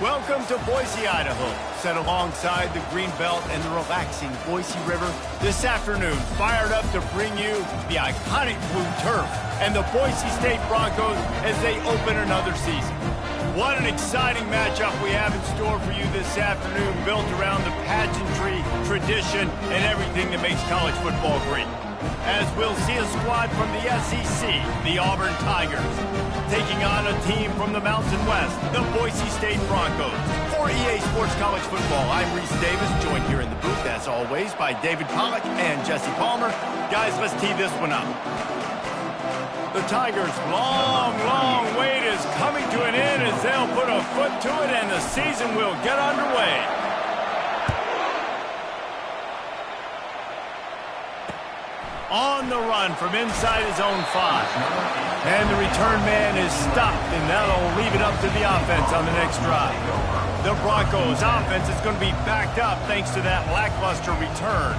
Welcome to Boise, Idaho. Set alongside the Greenbelt and the relaxing Boise River, this afternoon fired up to bring you the iconic blue turf and the Boise State Broncos as they open another season. What an exciting matchup we have in store for you this afternoon, built around the pageantry, tradition, and everything that makes college football great. As we'll see a squad from the SEC, the Auburn Tigers, taking on a team from the Mountain West, the Boise State Broncos. For EA Sports College Football, I'm Reese Davis, joined here in the booth, as always, by David Pollack and Jesse Palmer. Guys, let's tee this one up. The Tigers' long wait is coming to an end as they'll put a foot to it and the season will get underway. On the run from inside his own 5. And the return man is stopped, and that'll leave it up to the offense on the next drive. The Broncos' offense is going to be backed up thanks to that lackluster return.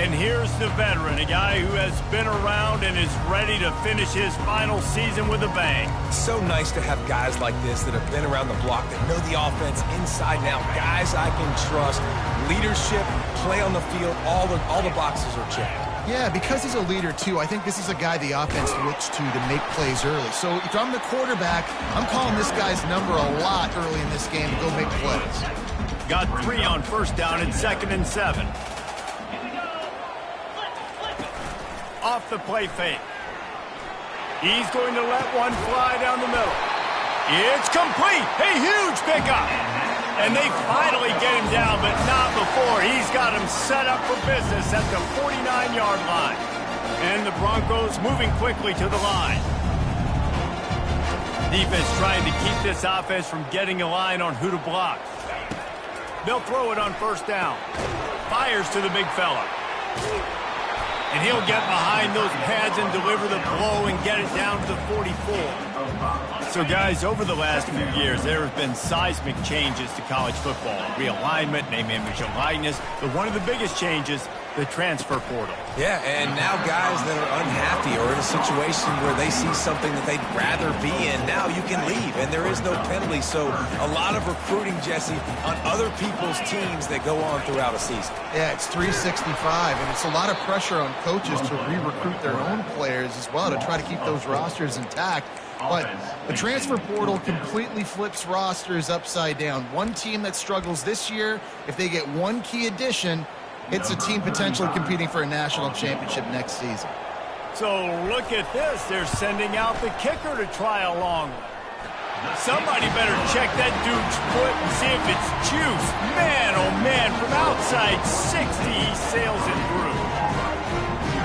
And here's the veteran, a guy who has been around and is ready to finish his final season with a bang. So nice to have guys like this that have been around the block, that know the offense inside and out. Guys I can trust. Leadership, play on the field, all the boxes are checked. Yeah, because he's a leader, too, I think this is a guy the offense looks to make plays early. So if I'm the quarterback, I'm calling this guy's number a lot early in this game to go make plays. Got 3 on first down and 2nd and 7. Off the play fake. He's going to let one fly down the middle. It's complete. A huge pickup. And they finally get him down, but not before. He's got him set up for business at the 49-yard line. And the Broncos moving quickly to the line. Defense trying to keep this offense from getting a line on who to block. They'll throw it on first down. Fires to the big fella. And he'll get behind those pads and deliver the blow and get it down to the 44. So, guys, over the last few years, there have been seismic changes to college football. Realignment, name, image, and likeness. But one of the biggest changes, the transfer portal. Yeah, and now guys that are unhappy or in a situation where they see something that they'd rather be in, now you can leave, and there is no penalty. So a lot of recruiting, Jesse, on other people's teams that go on throughout a season. Yeah, it's 365, and it's a lot of pressure on coaches to re-recruit their own players as well to try to keep those rosters intact. But the transfer portal completely flips rosters upside down. One team that struggles this year, if they get one key addition, it's a team potentially competing for a national championship next season. So look at this. They're sending out the kicker to try a long one. Somebody better check that dude's foot and see if it's juice. Man, oh man, from outside 60, he sails it through.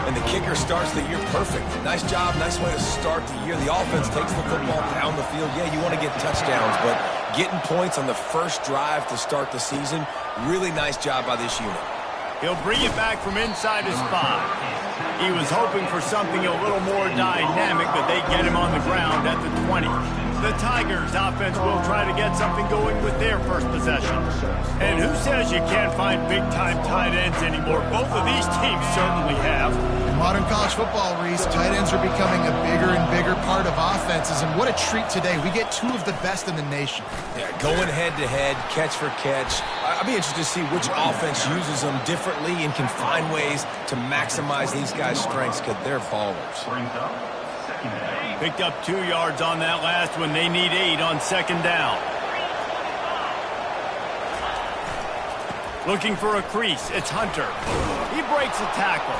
And the kicker starts the year perfect. Nice job, nice way to start the year. The offense takes the football down the field. Yeah, you want to get touchdowns, but getting points on the first drive to start the season, really nice job by this unit. He'll bring it back from inside his 5. He was hoping for something a little more dynamic, but they get him on the ground at the 20. The Tigers' offense will try to get something going with their first possession. And who says you can't find big-time tight ends anymore? Both of these teams certainly have. In modern college football, Reese, tight ends are becoming a bigger and bigger part of offenses. And what a treat today. We get 2 of the best in the nation. Yeah, going head-to-head, catch for catch. I'd be interested to see which offense uses them differently and can find ways to maximize these guys' strengths because they're ballers. Picked up 2 yards on that last one. They need 8 on 2nd down. Looking for a crease. It's Hunter. He breaks a tackle.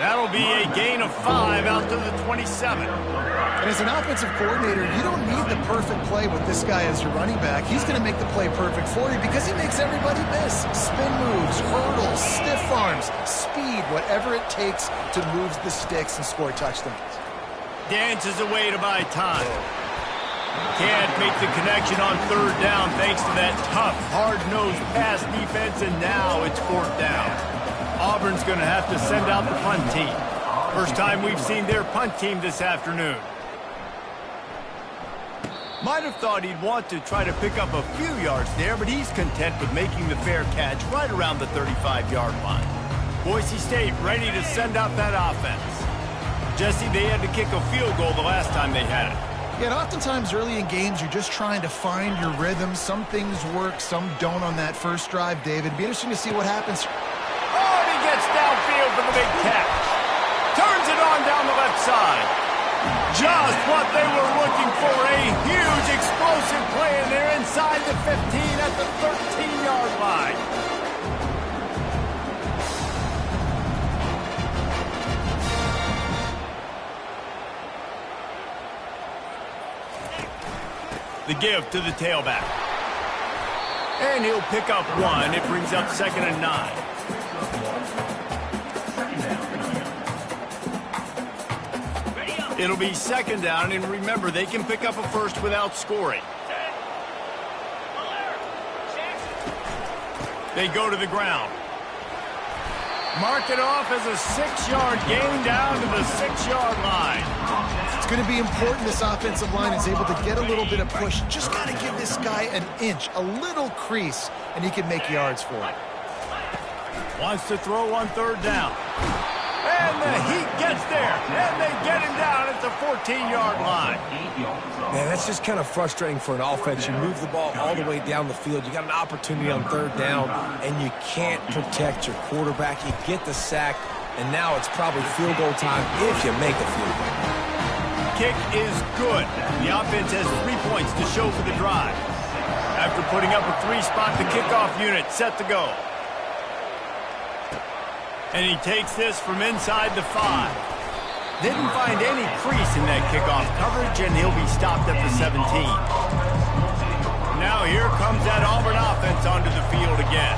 That'll be a gain of 5 out to the 27. And as an offensive coordinator, you don't need the perfect play with this guy as your running back. He's going to make the play perfect for you because he makes everybody miss. Spin moves, hurdles, stiff arms, speed, whatever it takes to move the sticks and score touchdowns. Dances away to buy time. Can't make the connection on 3rd down thanks to that tough, hard-nosed pass defense, and now it's 4th down. Auburn's going to have to send out the punt team. First time we've seen their punt team this afternoon. Might have thought he'd want to try to pick up a few yards there, but he's content with making the fair catch right around the 35-yard line. Boise State ready to send out that offense. Jesse, they had to kick a field goal the last time they had it. Yeah, and oftentimes early in games, you're just trying to find your rhythm. Some things work, some don't on that first drive, David. It'd be interesting to see what happens. Oh, and he gets downfield for the big catch. Turns it on down the left side. Just what they were looking for, a huge explosive play, and they're inside the 15 at the 13-yard line. The give to the tailback. And he'll pick up one. It brings up 2nd and 9. It'll be 2nd down, and remember, they can pick up a first without scoring. They go to the ground. Mark it off as a 6-yard gain down to the 6-yard line. It's going to be important this offensive line is able to get a little bit of push. Just got to give this guy an inch, a little crease, and he can make yards for it. Wants to throw on 3rd down. And the heat gets there, and they get him down at the 14-yard line. Man, that's just kind of frustrating for an offense. You move the ball all the way down the field. You got an opportunity on 3rd down, and you can't protect your quarterback. You get the sack, and now it's probably field goal time if you make a field goal. Kick is good. The offense has 3 points to show for the drive. After putting up a 3-spot, the kickoff unit set to go. And he takes this from inside the 5. Didn't find any crease in that kickoff coverage, and he'll be stopped at the 17. Now here comes that Auburn offense onto the field again.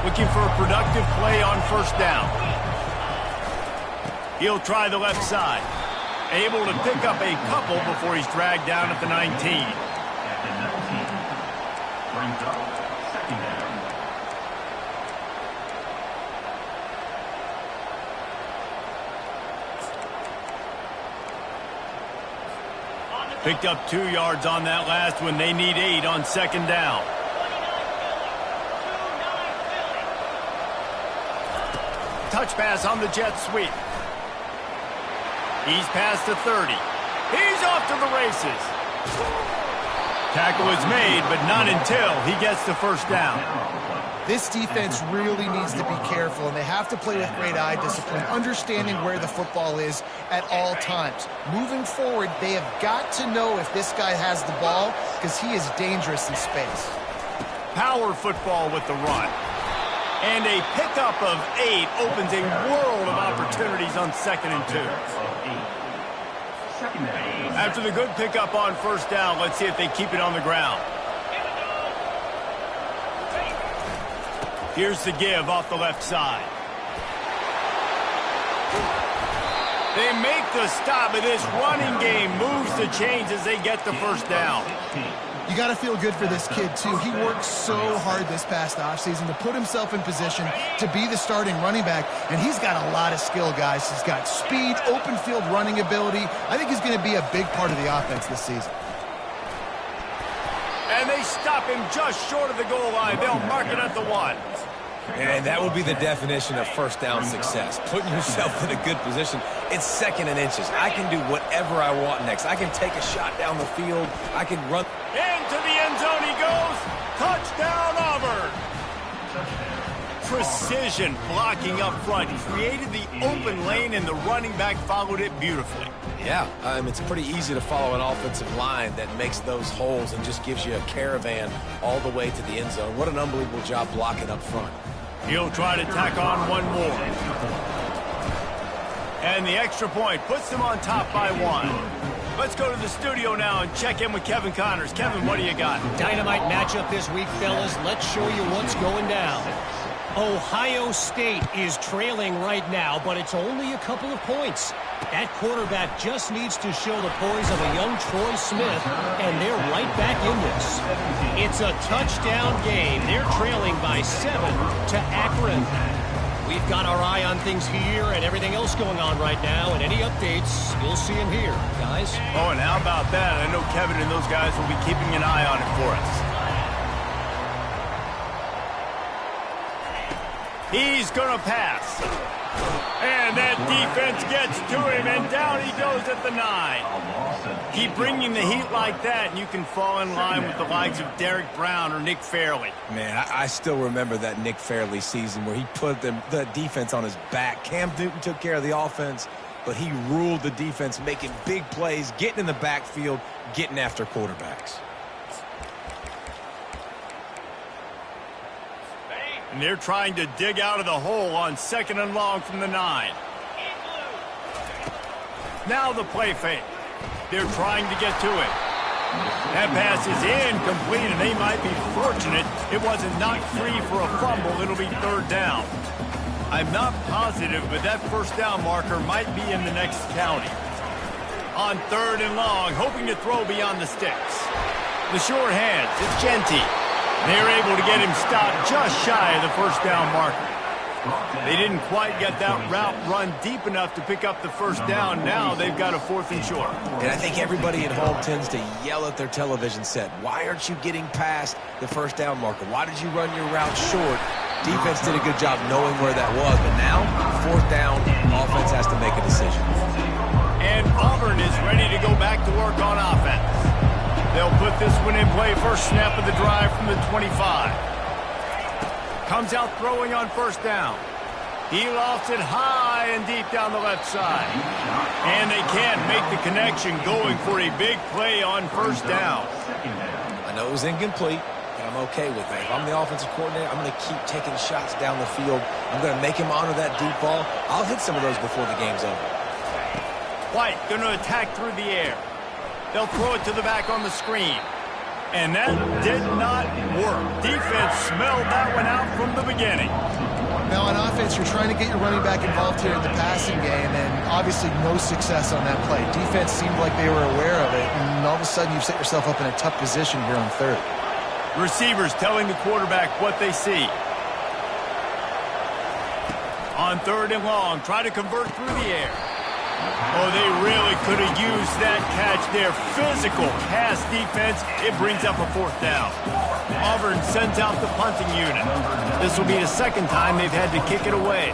Looking for a productive play on 1st down. He'll try the left side. Able to pick up a couple before he's dragged down at the 19. Picked up 2 yards on that last one. They need 8 on 2nd down. Touch pass on the jet sweep. He's past the 30. He's off to the races. Tackle is made, but not until he gets the 1st down. This defense really needs to be careful, and they have to play with great eye discipline, understanding where the football is at all times. Moving forward, they have got to know if this guy has the ball, because he is dangerous in space. Power football with the run. And a pickup of 8 opens a world of opportunities on 2nd and 2. After the good pickup on 1st down, let's see if they keep it on the ground. Here's the give off the left side. They make the stop, and this running game moves the chains as they get the 1st down. You got to feel good for this kid, too. He worked so hard this past offseason to put himself in position to be the starting running back, and he's got a lot of skill, guys. He's got speed, open field running ability. I think he's going to be a big part of the offense this season. And they stop him just short of the goal line. They'll mark it at the 1. And that would be the definition of 1st down success. Putting yourself in a good position. It's 2nd and inches. I can do whatever I want next. I can take a shot down the field. I can run. Into the end zone he goes. Touchdown, Auburn. Precision blocking up front. Created the open lane, and the running back followed it beautifully. Yeah, it's pretty easy to follow an offensive line that makes those holes and just gives you a caravan all the way to the end zone. What an unbelievable job blocking up front. He'll try to tack on one more. And the extra point puts them on top by 1. Let's go to the studio now and check in with Kevin Connors. Kevin, what do you got? Dynamite matchup this week, fellas. Let's show you what's going down. Ohio State is trailing right now, but it's only a couple of points. That quarterback just needs to show the poise of a young Troy Smith, and they're right back in this. It's a touchdown game. They're trailing by 7 to Akron. We've got our eye on things here and everything else going on right now, and any updates, you'll see them here, guys. Oh, and how about that? I know Kevin and those guys will be keeping an eye on it for us. He's going to pass. And that defense gets to him, and down he goes at the 9. Keep bringing the heat like that, and you can fall in line with the likes of Derek Brown or Nick Fairley. Man, I still remember that Nick Fairley season where he put the defense on his back. Cam Newton took care of the offense, but he ruled the defense, making big plays, getting in the backfield, getting after quarterbacks. And they're trying to dig out of the hole on 2nd and long from the 9. Now the play fake. They're trying to get to it. That pass is incomplete, and they might be fortunate it wasn't knocked free for a fumble. It'll be 3rd down. I'm not positive, but that 1st down marker might be in the next county. On 3rd and long, hoping to throw beyond the sticks. The short hands, it's Genty. They're able to get him stopped just shy of the 1st down marker. They didn't quite get that route run deep enough to pick up the 1st down. Now they've got a 4th and short. And I think everybody at home tends to yell at their television set. Why aren't you getting past the 1st down marker? Why did you run your route short? Defense did a good job knowing where that was. But now, 4th down, offense has to make a decision. And Auburn is ready to go back to work on offense. They'll put this one in play. First snap of the drive from the 25. Comes out throwing on 1st down. He lofts it high and deep down the left side. And they can't make the connection, going for a big play on 1st down. I know it was incomplete, but I'm okay with that. If I'm the offensive coordinator, I'm going to keep taking shots down the field. I'm going to make him honor that deep ball. I'll hit some of those before the game's over. White going to attack through the air. They'll throw it to the back on the screen. And that did not work. Defense smelled that one out from the beginning. Now on offense, you're trying to get your running back involved here in the passing game, and obviously no success on that play. Defense seemed like they were aware of it, and all of a sudden you've set yourself up in a tough position here on 3rd. Receivers telling the quarterback what they see. On 3rd and long, try to convert through the air. Oh, they really could have used that catch there. Physical pass defense. It brings up a 4th down. Auburn sends out the punting unit. This will be the 2nd time they've had to kick it away.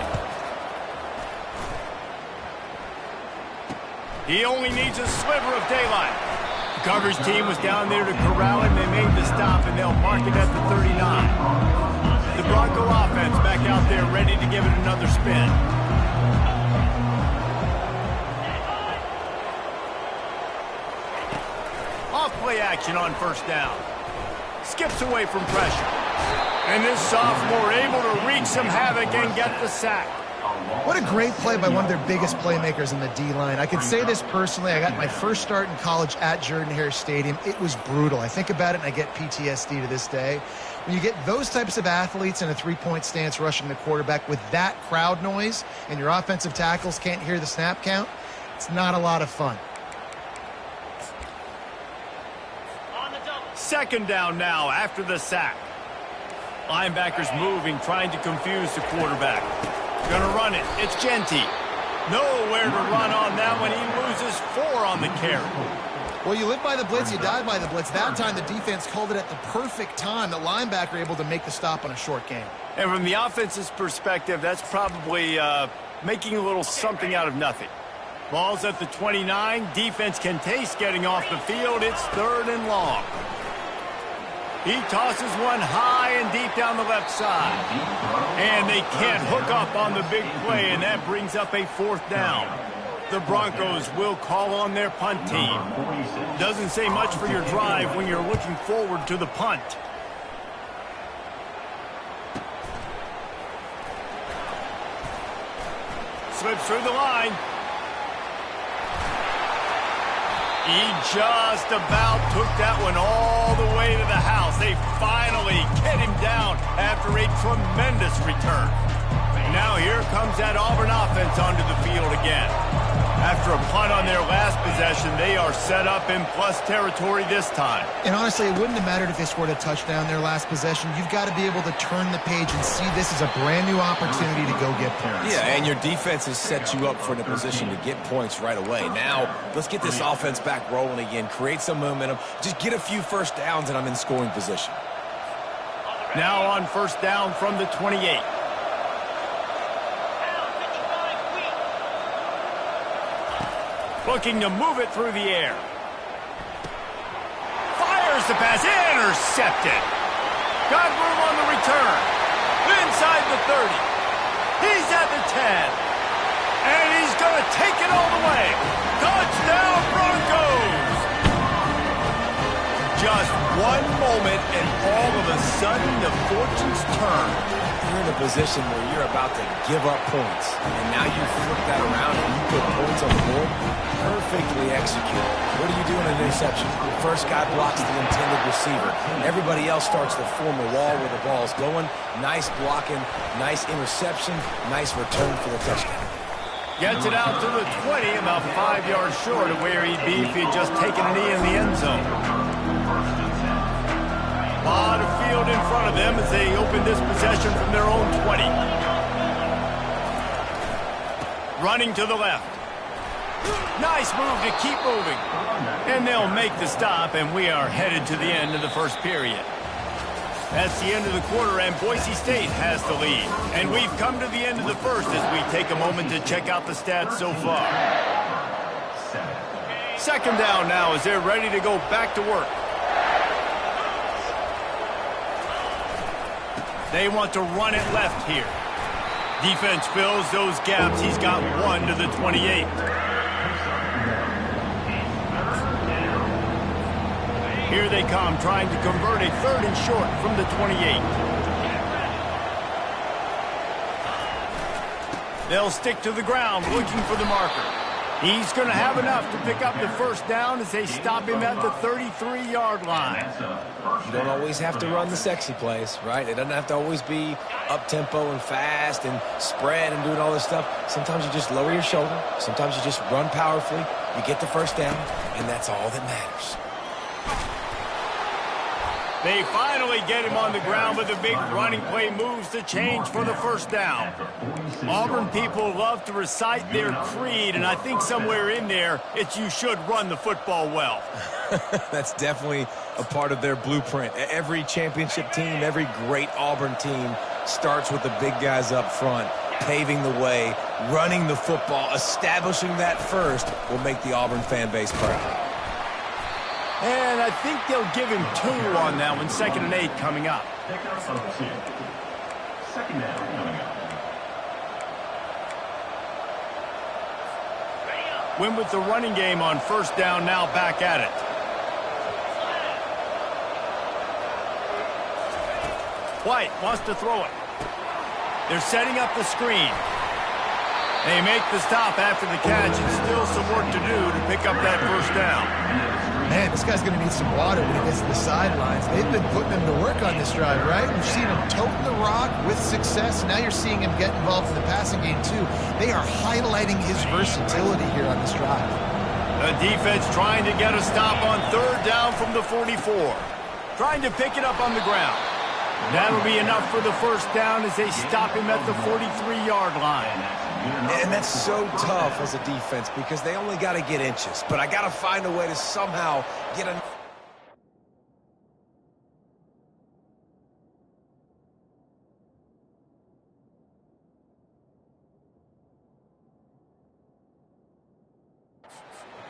He only needs a sliver of daylight. The coverage team was down there to corral him. They made the stop, and they'll mark it at the 39. The Bronco offense back out there ready to give it another spin. Off-play action on 1st down. Skips away from pressure. And this sophomore able to wreak some havoc and get the sack. What a great play by one of their biggest playmakers in the D-line. I can say this personally. I got my first start in college at Jordan-Hare Stadium. It was brutal. I think about it and I get PTSD to this day. When you get those types of athletes in a three-point stance rushing the quarterback with that crowd noise and your offensive tackles can't hear the snap count, it's not a lot of fun. 2nd down now after the sack. Linebackers moving, trying to confuse the quarterback. Gonna run it. It's Genty. Nowhere to run on that one. He loses 4 on the carry. Well, you live by the blitz, you die by the blitz. That time the defense called it at the perfect time. The linebacker able to make the stop on a short game. And from the offense's perspective, that's probably making a little something out of nothing. Ball's at the 29. Defense can taste getting off the field. It's 3rd and long. He tosses one high and deep down the left side. And they can't hook up on the big play, and that brings up a 4th down. The Broncos will call on their punt team. Doesn't say much for your drive when you're looking forward to the punt. Slips through the line. He just about took that one all the way to the house. They finally get him down after a tremendous return. Now here comes that Auburn offense onto the field again. After a punt on their last possession, they are set up in plus territory this time. And honestly, it wouldn't have mattered if they scored a touchdown their last possession. You've got to be able to turn the page and see this as a brand new opportunity to go get points. Yeah, and your defense has set you up for the position to get points right away. Now, let's get this offense back rolling again, create some momentum, just get a few first downs, and I'm in scoring position. Now on 1st down from the 28. Looking to move it through the air. Fires the pass. Intercepted. Got room on the return. Inside the 30. He's at the 10. And he's going to take it all the way. Touchdown, Broncos! Just one moment, and all of a sudden, the fortunes turn. You're in a position where you're about to give up points, and now you flip that around and you put points on the board. Perfectly executed. What do you do in an interception? The first guy blocks the intended receiver. Everybody else starts to form a wall where the ball's going. Nice blocking, nice interception, nice return for the touchdown. Gets it out to the 20, about 5 yards short of where he'd be if he'd just taken a knee in the end zone. A lot of field in front of them as they open this possession from their own 20. Running to the left. Nice move to keep moving. And they'll make the stop, and we are headed to the end of the first period. That's the end of the quarter, and Boise State has the lead. And we've come to the end of the first as we take a moment to check out the stats so far. Second down now as they're ready to go back to work. They want to run it left here. Defense fills those gaps. He's got one to the 28. Here they come, trying to convert a 3rd and short from the 28. They'll stick to the ground, looking for the marker. He's going to have enough to pick up the first down as they stop him at the 33-yard line. You don't always have to run the sexy plays, right? It doesn't have to always be up-tempo and fast and spread and doing all this stuff. Sometimes you just lower your shoulder. Sometimes you just run powerfully. You get the first down, and that's all that matters. They finally get him on the ground, but the big running play moves the change for the first down. Auburn people love to recite their creed, and I think somewhere in there, it's you should run the football well. That's definitely a part of their blueprint. Every championship team, every great Auburn team starts with the big guys up front, paving the way, running the football, establishing that first will make the Auburn fan base proud. And I think they'll give him 2 on that one. 2nd and 8 coming up. Win with the running game on first down, now back at it. White wants to throw it. They're setting up the screen. They make the stop after the catch, and still some work to do to pick up that first down. Man, this guy's going to need some water when he gets to the sidelines. They've been putting him to work on this drive, right? We've seen him toting the rock with success. Now you're seeing him get involved in the passing game, too. They are highlighting his versatility here on this drive. The defense trying to get a stop on 3rd down from the 44. Trying to pick it up on the ground. That'll be enough for the first down as they stop him at the 43-yard line. And that's so tough as a defense because they only got to get inches. But I got to find a way to somehow get a...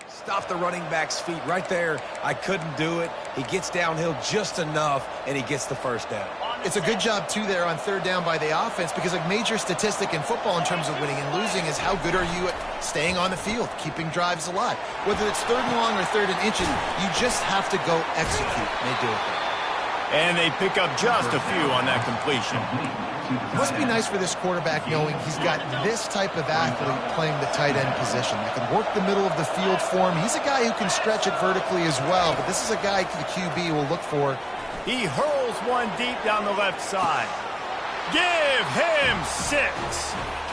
Stop the running back's feet right there. I couldn't do it. He gets downhill just enough, and he gets the first down. It's a good job, too, there on 3rd down by the offense because a major statistic in football in terms of winning and losing is how good are you at staying on the field, keeping drives alive. Whether it's 3rd and long or 3rd and inches, you just have to go execute. And they do it there. And they pick up just a few on that completion. Must be nice for this quarterback knowing he's got this type of athlete playing the tight end position that can work the middle of the field for him. He's a guy who can stretch it vertically as well, but this is a guy the QB will look for. He hurls one deep down the left side. Give him 6.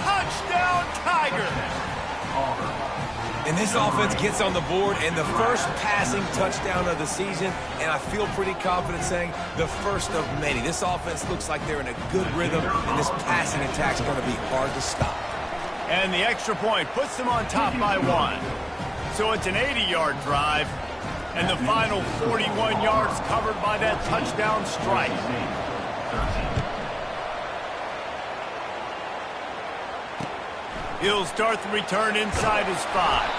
Touchdown, Tigers! And this offense gets on the board, and the first passing touchdown of the season, and I feel pretty confident saying the first of many. This offense looks like they're in a good rhythm, and this passing attack's going to be hard to stop. And the extra point puts them on top by 1. So it's an 80-yard drive, and the final 41 yards covered by that touchdown strike. He'll start the return inside his 5.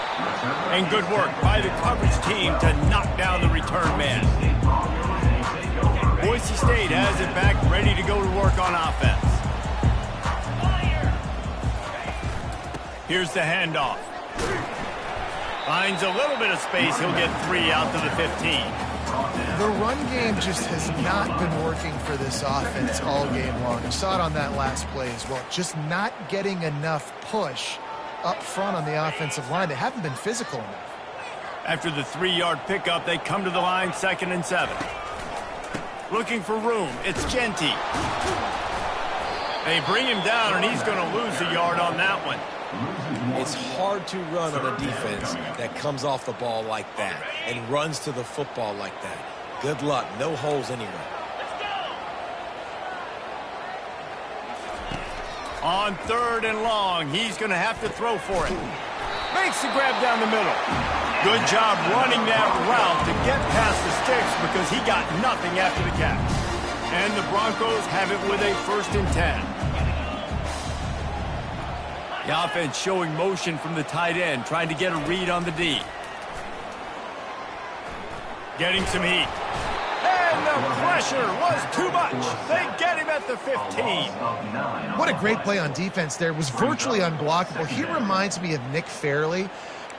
And good work by the coverage team to knock down the return man. Boise State has it back, ready to go to work on offense. Here's the handoff. Finds a little bit of space. He'll get 3 out to the 15. The run game just has not been working for this offense all game long. You saw it on that last play as well. Just not getting enough push up front on the offensive line. They haven't been physical enough. After the 3-yard pickup, they come to the line 2nd and 7. Looking for room. It's Genty. They bring him down, and he's going to lose a yard on that one. It's hard to run on a defense that comes off the ball like that and runs to the football like that. Good luck. No holes anywhere. On 3rd and long, he's going to have to throw for it. Makes the grab down the middle. Good job running that route to get past the sticks because he got nothing after the catch. And the Broncos have it with a 1st and 10. The offense showing motion from the tight end, trying to get a read on the D. Getting some heat. And the pressure was too much. They get him at the 15. What a great play on defense there. It was virtually unblockable. He reminds me of Nick Fairley,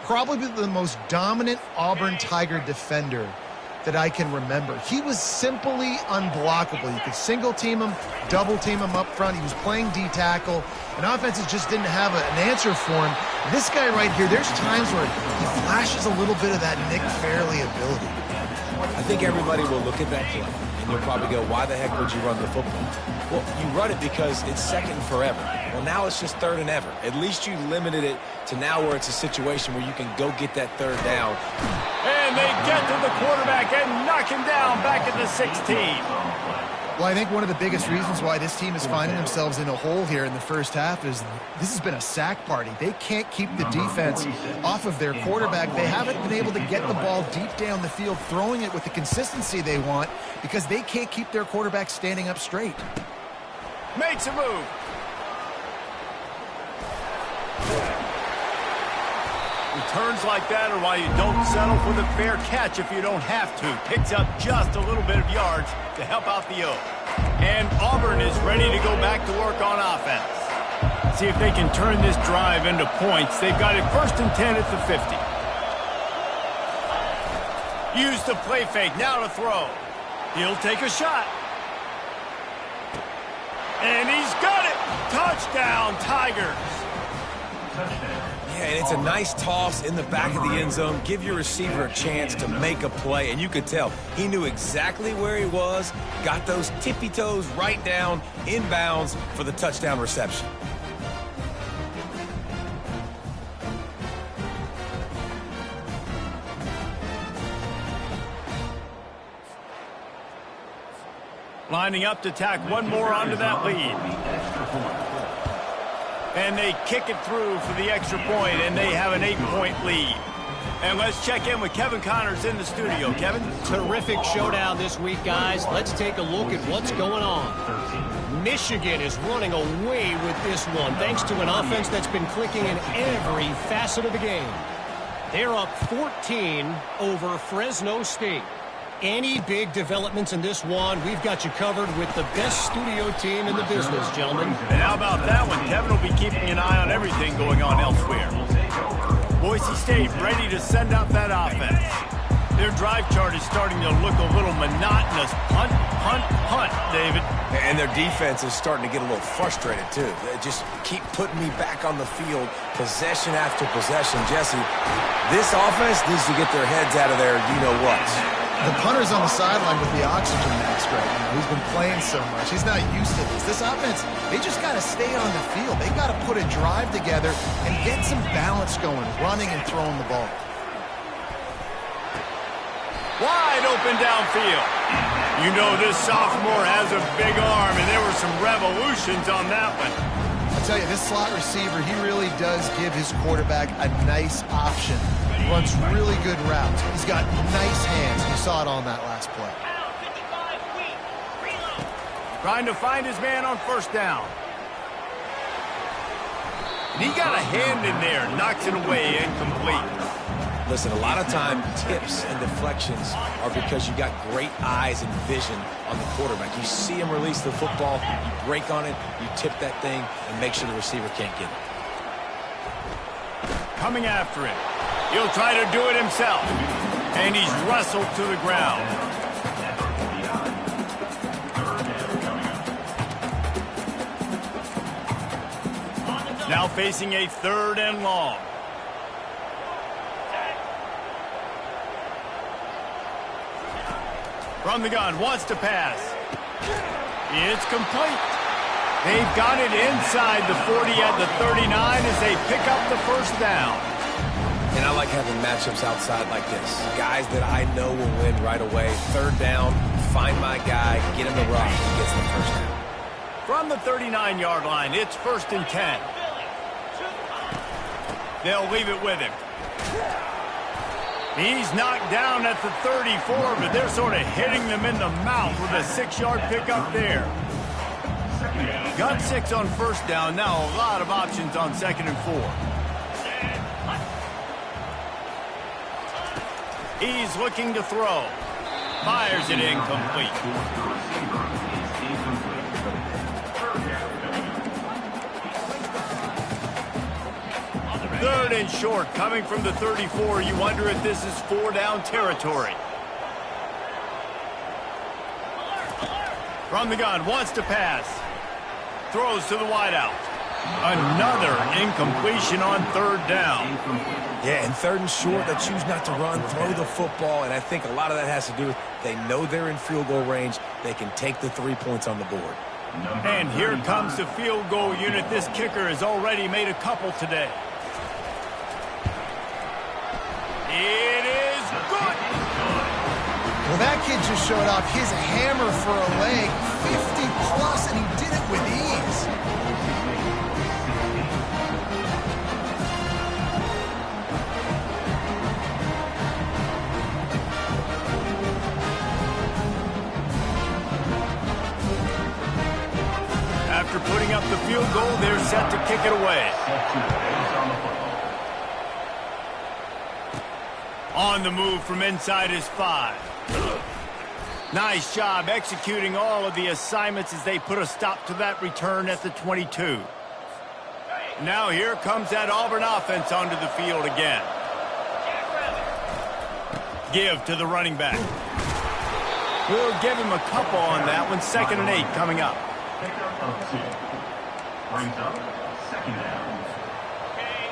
probably the most dominant Auburn Tiger defender that I can remember. He was simply unblockable. You could single team him, double team him up front. He was playing D-tackle, and offenses just didn't have an answer for him. This guy right here, there's times where he flashes a little bit of that Nick Fairley ability. I think everybody will look at that play, and you'll probably go, why the heck would you run the football? Well, you run it because it's 2nd and forever. Well, now it's just 3rd and ever. At least you limited it to now where it's a situation where you can go get that 3rd down. And they get to the quarterback and knock him down back at the 16. Well, I think one of the biggest reasons why this team is finding themselves in a hole here in the first half is this has been a sack party. They can't keep the defense off of their quarterback. They haven't been able to get the ball deep down the field, throwing it with the consistency they want because they can't keep their quarterback standing up straight. Makes a move. Returns like that are why you don't settle for the fair catch if you don't have to. Picks up just a little bit of yards to help out the O. And Auburn is ready to go back to work on offense. See if they can turn this drive into points. They've got it 1st and 10 at the 50. Use the play fake. Now to throw. He'll take a shot. And he's got it. Touchdown, Tigers. Yeah, and it's a nice toss in the back of the end zone. Give your receiver a chance to make a play, and you could tell he knew exactly where he was, got those tippy toes right down, inbounds for the touchdown reception. Lining up to tack one more onto that lead. And they kick it through for the extra point, and they have an 8-point lead. And let's check in with Kevin Connors in the studio. Kevin? Terrific showdown this week, guys. Let's take a look at what's going on. Michigan is running away with this one, thanks to an offense that's been clicking in every facet of the game. They're up 14 over Fresno State. Any big developments in this one, we've got you covered with the best studio team in the business, gentlemen. And how about that one? Kevin will be keeping an eye on everything going on elsewhere. Boise State ready to send out that offense. Their drive chart is starting to look a little monotonous. Punt, punt, punt, David. And their defense is starting to get a little frustrated, too. They just keep putting me back on the field, possession after possession. Jesse, this offense needs to get their heads out of there, you-know-what. The punter's on the sideline with the oxygen mask right now. He's been playing so much. He's not used to this. This offense, they just got to stay on the field. They got to put a drive together and get some balance going, running and throwing the ball. Wide open downfield. You know this sophomore has a big arm, and there were some revolutions on that one. I'll tell you, this slot receiver, he really does give his quarterback a nice option. He runs really good routes. He's got nice hands. You saw it on that last play. Trying to find his man on 1st down. He got a hand in there, knocks it away, incomplete. Listen, a lot of time tips and deflections are because you got great eyes and vision on the quarterback. You see him release the football, you break on it, you tip that thing, and make sure the receiver can't get it. Coming after him. He'll try to do it himself. And he's wrestled to the ground. Now facing a 3rd and long. From the gun, wants to pass. It's complete. They've got it inside the 40 at the 39 as they pick up the first down. And I like having matchups outside like this. Guys that I know will win right away. 3rd down, find my guy, get him the rock, he gets the first down. From the 39-yard line, it's 1st and 10. They'll leave it with him. He's knocked down at the 34, but they're sort of hitting them in the mouth with a 6-yard pickup there. Got 6 on 1st down. Now a lot of options on 2nd and 4. He's looking to throw. Fires it incomplete. 3rd and short, coming from the 34. You wonder if this is 4-down territory. From the gun, wants to pass. Throws to the wideout. Another incompletion on 3rd down. Yeah, and 3rd and short, they choose not to run, throw the football, and I think a lot of that has to do with they know they're in field goal range. They can take the 3 points on the board. And here comes the field goal unit. This kicker has already made a couple today. It is good. Well, that kid just showed off his hammer for a leg, 50-plus, and he did it with ease. After putting up the field goal, they're set to kick it away. On the move from inside his 5. Nice job executing all of the assignments as they put a stop to that return at the 22. Now here comes that Auburn offense onto the field again. Give to the running back. We'll give him a couple on that one. 2nd and 8 coming up.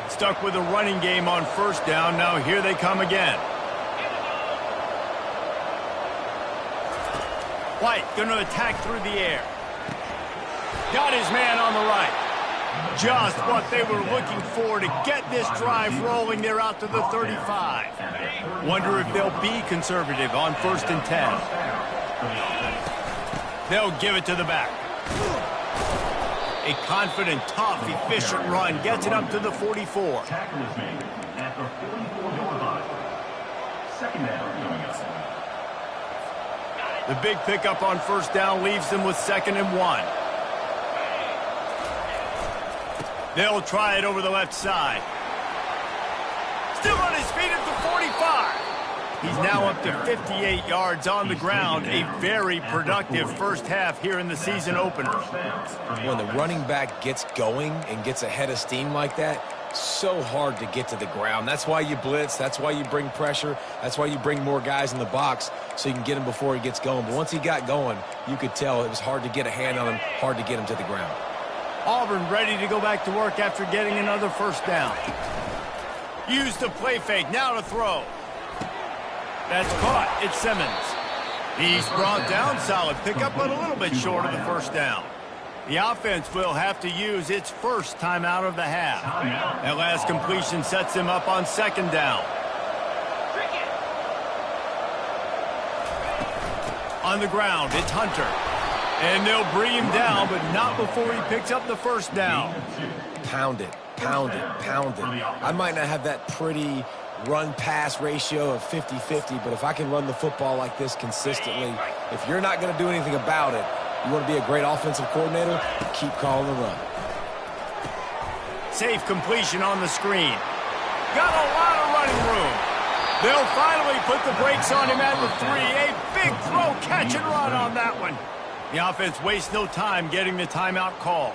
Stuck with a running game on 1st down. Now here they come again. White going to attack through the air. Got his man on the right. Just what they were looking for to get this drive rolling. They're out to the 35. Wonder if they'll be conservative on 1st and 10. They'll give it to the back. A confident, tough, efficient run gets it up to the 44. The big pickup on 1st down leaves them with 2nd and 1. They'll try it over the left side. Still on his feet at the 45. He's now up to 58 yards on the ground. A very productive 1st half here in the season opener. When the running back gets going and gets ahead of steam like that, so hard to get to the ground. That's why you blitz. That's why you bring pressure. That's why you bring more guys in the box so you can get him before he gets going. But once he got going, you could tell it was hard to get a hand on him, hard to get him to the ground. Auburn ready to go back to work after getting another 1st down. Use the play fake. Now to throw. That's caught. It's Simmons. He's brought down. Solid pickup, but a little bit short of the 1st down. The offense will have to use its first timeout of the half. That last completion sets him up on 2nd down. On the ground, it's Hunter. And they'll bring him down, but not before he picks up the 1st down. Pound it, pound it, pound it. I might not have that pretty run-pass ratio of 50-50, but if I can run the football like this consistently, if you're not going to do anything about it, you want to be a great offensive coordinator, keep calling the run. safe completion on the screen. Got a lot of running room. They'll finally put the brakes on him at the 3. A big throw, catch and run on that one. The offense wastes no time getting the timeout call.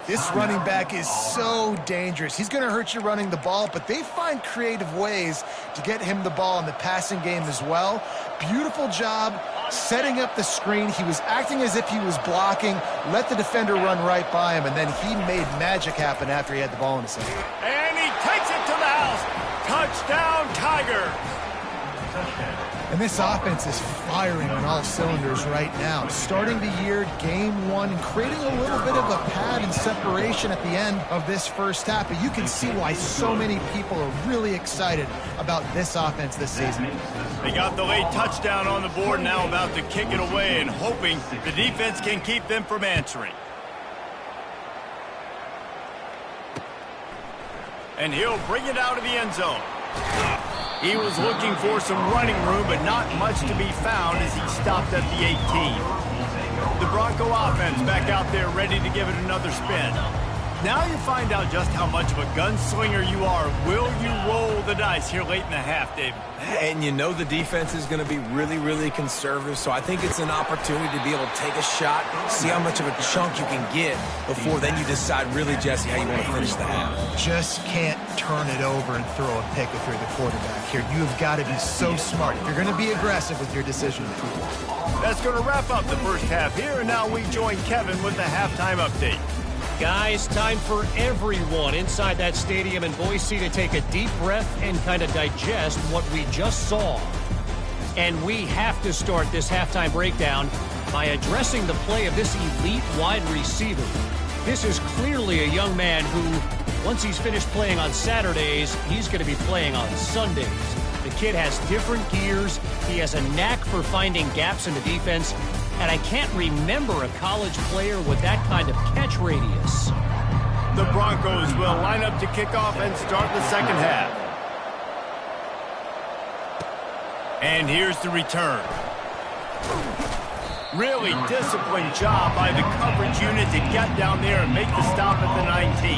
This running back is so dangerous. He's going to hurt you running the ball, but they find creative ways to get him the ball in the passing game as well. Beautiful job setting up the screen. He was acting as if he was blocking, let the defender run right by him, and then he made magic happen after he had the ball in his hand. And he takes it to the house. Touchdown, Tiger. And this offense is firing on all cylinders right now. Starting the year, game one, and creating a little bit of a pad and separation at the end of this first half. But you can see why so many people are really excited about this offense this season. They got the late touchdown on the board, now about to kick it away and hoping the defense can keep them from answering. And he'll bring it out of the end zone. He was looking for some running room, but not much to be found as he stopped at the 18. The Bronco offense back out there ready to give it another spin. Now you find out just how much of a gunslinger you are. Will you roll the dice here late in the half, David? And you know the defense is going to be really, really conservative, so I think it's an opportunity to be able to take a shot, see how much of a chunk you can get before then you decide really, Jesse, how you want to finish the half. Just can't turn it over and throw a pick through the quarterback here. You've got to be so smart if you're going to be aggressive with your decision. That's going to wrap up the first half here, and now we join Kevin with the halftime update. Guys, time for everyone inside that stadium in Boise to take a deep breath and kind of digest what we just saw. And we have to start this halftime breakdown by addressing the play of this elite wide receiver. This is clearly a young man who, once he's finished playing on Saturdays, he's going to be playing on Sundays. The kid has different gears. He has a knack for finding gaps in the defense. And I can't remember a college player with that kind of catch radius. The Broncos will line up to kick off and start the second half. And here's the return. Really disciplined job by the coverage unit to get down there and make the stop at the 19.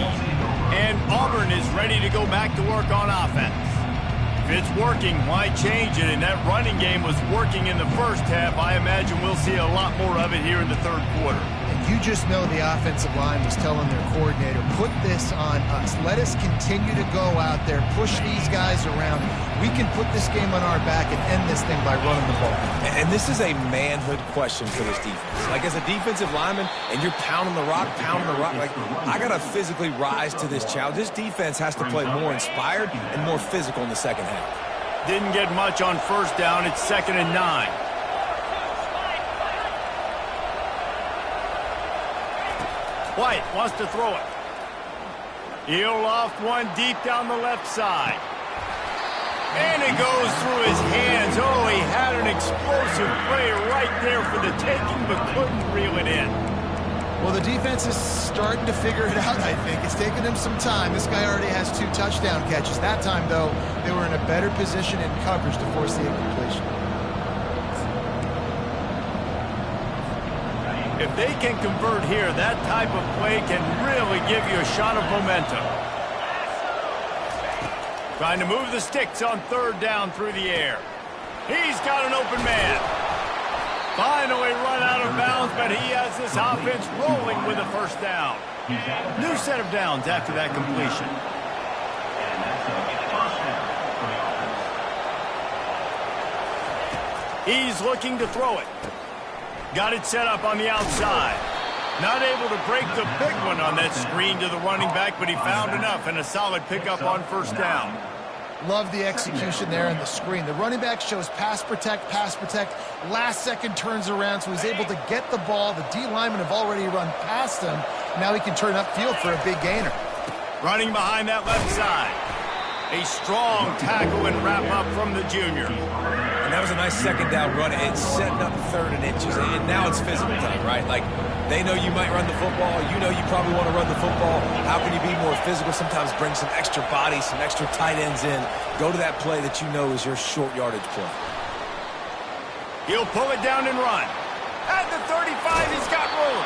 And Auburn is ready to go back to work on offense. If it's working, why change it? And that running game was working in the first half. I imagine we'll see a lot more of it here in the third quarter. And you just know the offensive line was telling their coordinator, put this on us. Let us continue to go out there, push these guys around. We can put this game on our back and end this thing by running the ball. And this is a manhood question for this defense. Like, as a defensive lineman, and you're pounding the rock, like, I got to physically rise to this challenge. This defense has to play more inspired and more physical in the second half. Didn't get much on first down. It's 2nd and 9. White wants to throw it. He'll loft one deep down the left side. And it goes through his hands. Oh, he had an explosive play right there for the taking, but couldn't reel it in. Well, the defense is starting to figure it out, I think. It's taken them some time. This guy already has 2 touchdown catches. That time, though, they were in a better position in coverage to force the incompletion. If they can convert here, that type of play can really give you a shot of momentum. Trying to move the sticks on 3rd down through the air. He's got an open man. Finally run out of bounds, but he has this offense rolling with a first down. New set of downs after that completion. He's looking to throw it. Got it set up on the outside. Not able to break the big one on that screen to the running back, but he found enough and a solid pickup on first down. Love the execution there on the screen. The running back shows pass protect, last second turns around, so he's able to get the ball. The D linemen have already run past him. Now he can turn upfield for a big gainer. Running behind that left side. A strong tackle and wrap up from the junior. And that was a nice second down run, and setting up 3rd and inches, and now it's physical time, right? Like, they know you might run the football. You know you probably want to run the football. How can you be more physical? Sometimes bring some extra bodies, some extra tight ends in. Go to that play that you know is your short yardage play. He'll pull it down and run. At the 35, he's got room.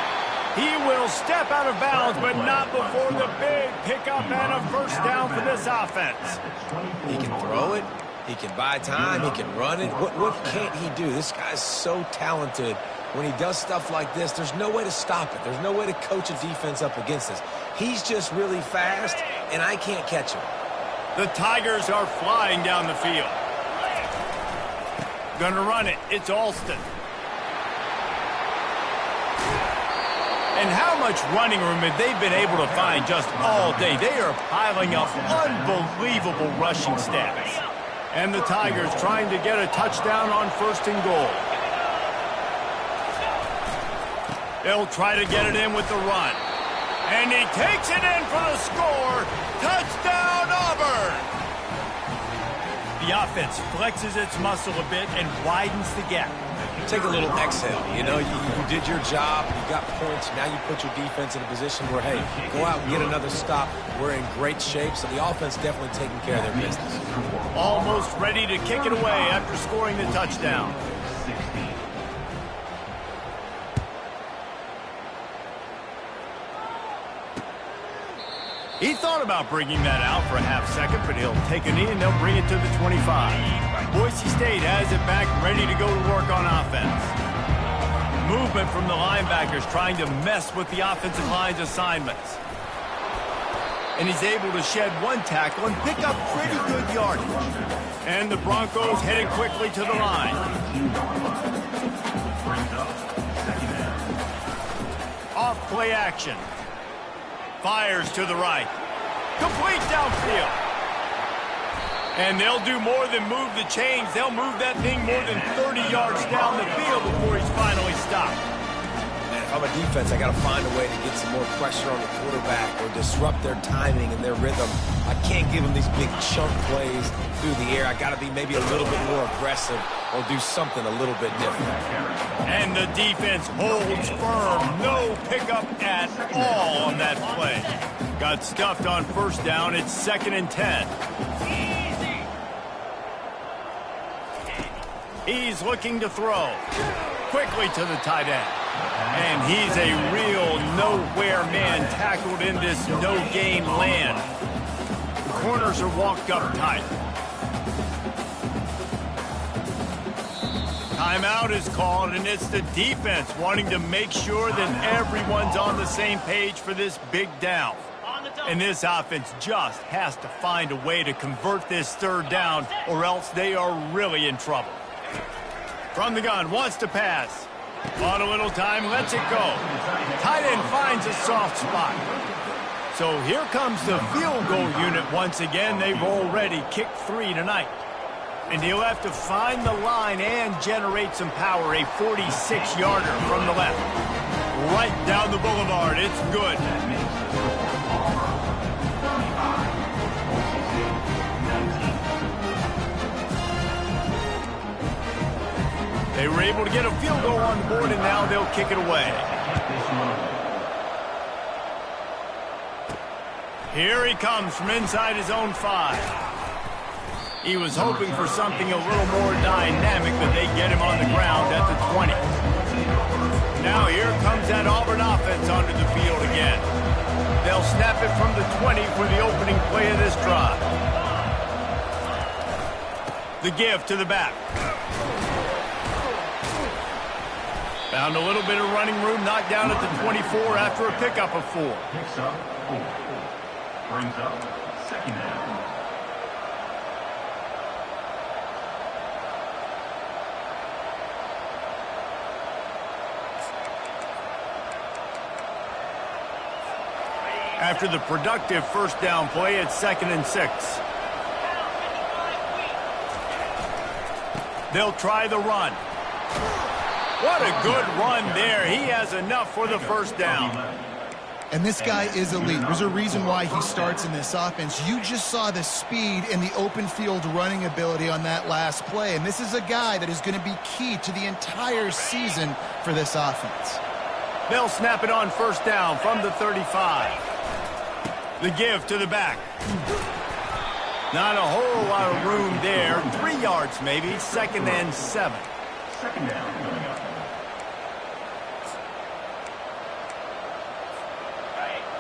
He will step out of bounds, but not before the big pickup and a first down for this offense. He can throw it. He can buy time. He can run it. What can't he do? This guy's so talented. When he does stuff like this, there's no way to stop it. There's no way to coach a defense up against this. He's just really fast, and I can't catch him. The Tigers are flying down the field. Gonna run it. It's Alston. And how much running room have they been able to find just all day? They are piling up unbelievable rushing stats. And the Tigers trying to get a touchdown on 1st and goal. They'll try to get it in with the run. And he takes it in for the score. Touchdown, Auburn! The offense flexes its muscle a bit and widens the gap. Take a little exhale. You know, you did your job. You got points. Now you put your defense in a position where, hey, go out and get another stop. We're in great shape, so the offense definitely taking care of their business. Almost ready to kick it away after scoring the touchdown. He thought about bringing that out for a half second, but he'll take a knee and they'll bring it to the 25. Boise State has it back, ready to go to work on offense. Movement from the linebackers trying to mess with the offensive line's assignments. And he's able to shed one tackle and pick up pretty good yardage. And the Broncos headed quickly to the line. Off play action. Fires to the right. Complete downfield. And they'll do more than move the chains. They'll move that thing more than 30 yards down the field before he's finally stopped. Man, if I'm a defense, I got to find a way to get some more pressure on the quarterback or disrupt their timing and their rhythm. I can't give them these big chunk plays through the air. I got to be maybe a little bit more aggressive or do something a little bit different. And the defense holds firm. No pickup at all on that play. Got stuffed on 1st down. It's 2nd and 10. He's looking to throw. Quickly to the tight end. And he's a real nowhere man tackled in this no-gain land. The corners are walked up tight. Timeout is called, and it's the defense wanting to make sure that everyone's on the same page for this big down. And this offense just has to find a way to convert this 3rd down, or else they are really in trouble. From the gun, wants to pass. On a little time, lets it go. Tight end finds a soft spot. So here comes the field goal unit once again. They've already kicked 3 tonight. And he'll have to find the line and generate some power. A 46-yarder from the left. Right down the boulevard. It's good. They were able to get a field goal on the board, and now they'll kick it away. Here he comes from inside his own 5. He was hoping for something a little more dynamic, but they get him on the ground at the 20. Now here comes that Auburn offense onto the field again. They'll snap it from the 20 for the opening play of this drive. The give to the back. Found a little bit of running room, knocked down at the 24 after a pickup of 4. Picks up 4. Brings up 2nd down. After the productive 1st down play, it's 2nd and 6. They'll try the run. What a good run there. He has enough for the 1st down. And this guy is elite. There's a reason why he starts in this offense. You just saw the speed and the open field running ability on that last play. And this is a guy that is going to be key to the entire season for this offense. They'll snap it on 1st down from the 35. The give to the back. Not a whole lot of room there. 3 yards maybe. 2nd and 7. 2nd down.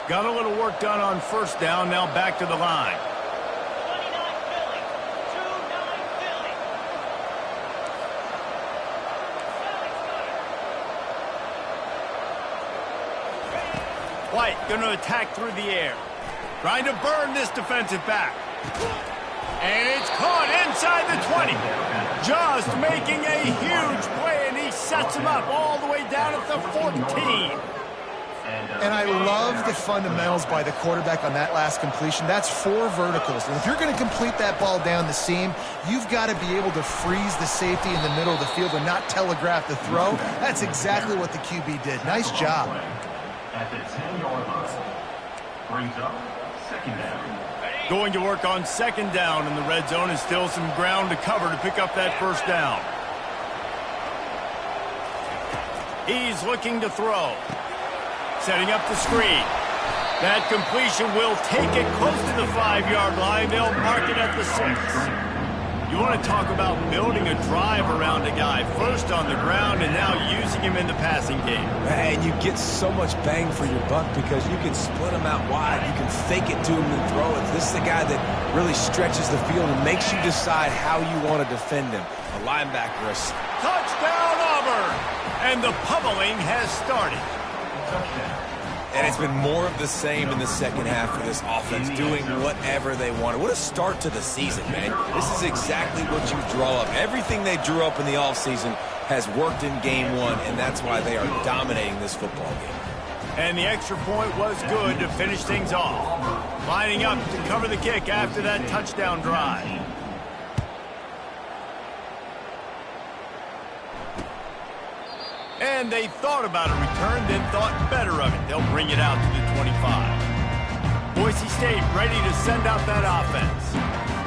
Got a little work done on first down, now back to the line. White going to attack through the air. Trying to burn this defensive back. And it's caught inside the 20. Just making a huge play, and he sets him up all the way down at the 14. And I love the fundamentals by the quarterback on that last completion. That's 4 verticals. And if you're going to complete that ball down the seam, you've got to be able to freeze the safety in the middle of the field and not telegraph the throw. That's exactly what the QB did. Nice job. At the 10-yard line. Brings up second down. Going to work on second down in the red zone, and still some ground to cover to pick up that first down. He's looking to throw. Setting up the screen. That completion will take it close to the 5-yard line. They'll mark it at the 6. You want to talk about building a drive around a guy. First on the ground and now using him in the passing game. And you get so much bang for your buck because you can split him out wide. You can fake it to him and throw it. This is the guy that really stretches the field and makes you decide how you want to defend him. A linebacker. Touchdown, Auburn! And the pummeling has started. And it's been more of the same in the second half for this offense, doing whatever they wanted. What a start to the season, man. This is exactly what you draw up. Everything they drew up in the offseason has worked in game 1, and that's why they are dominating this football game. And the extra point was good to finish things off. Lining up to cover the kick after that touchdown drive. And they thought about a return, then thought better of it. They'll bring it out to the 25. Boise State ready to send out that offense.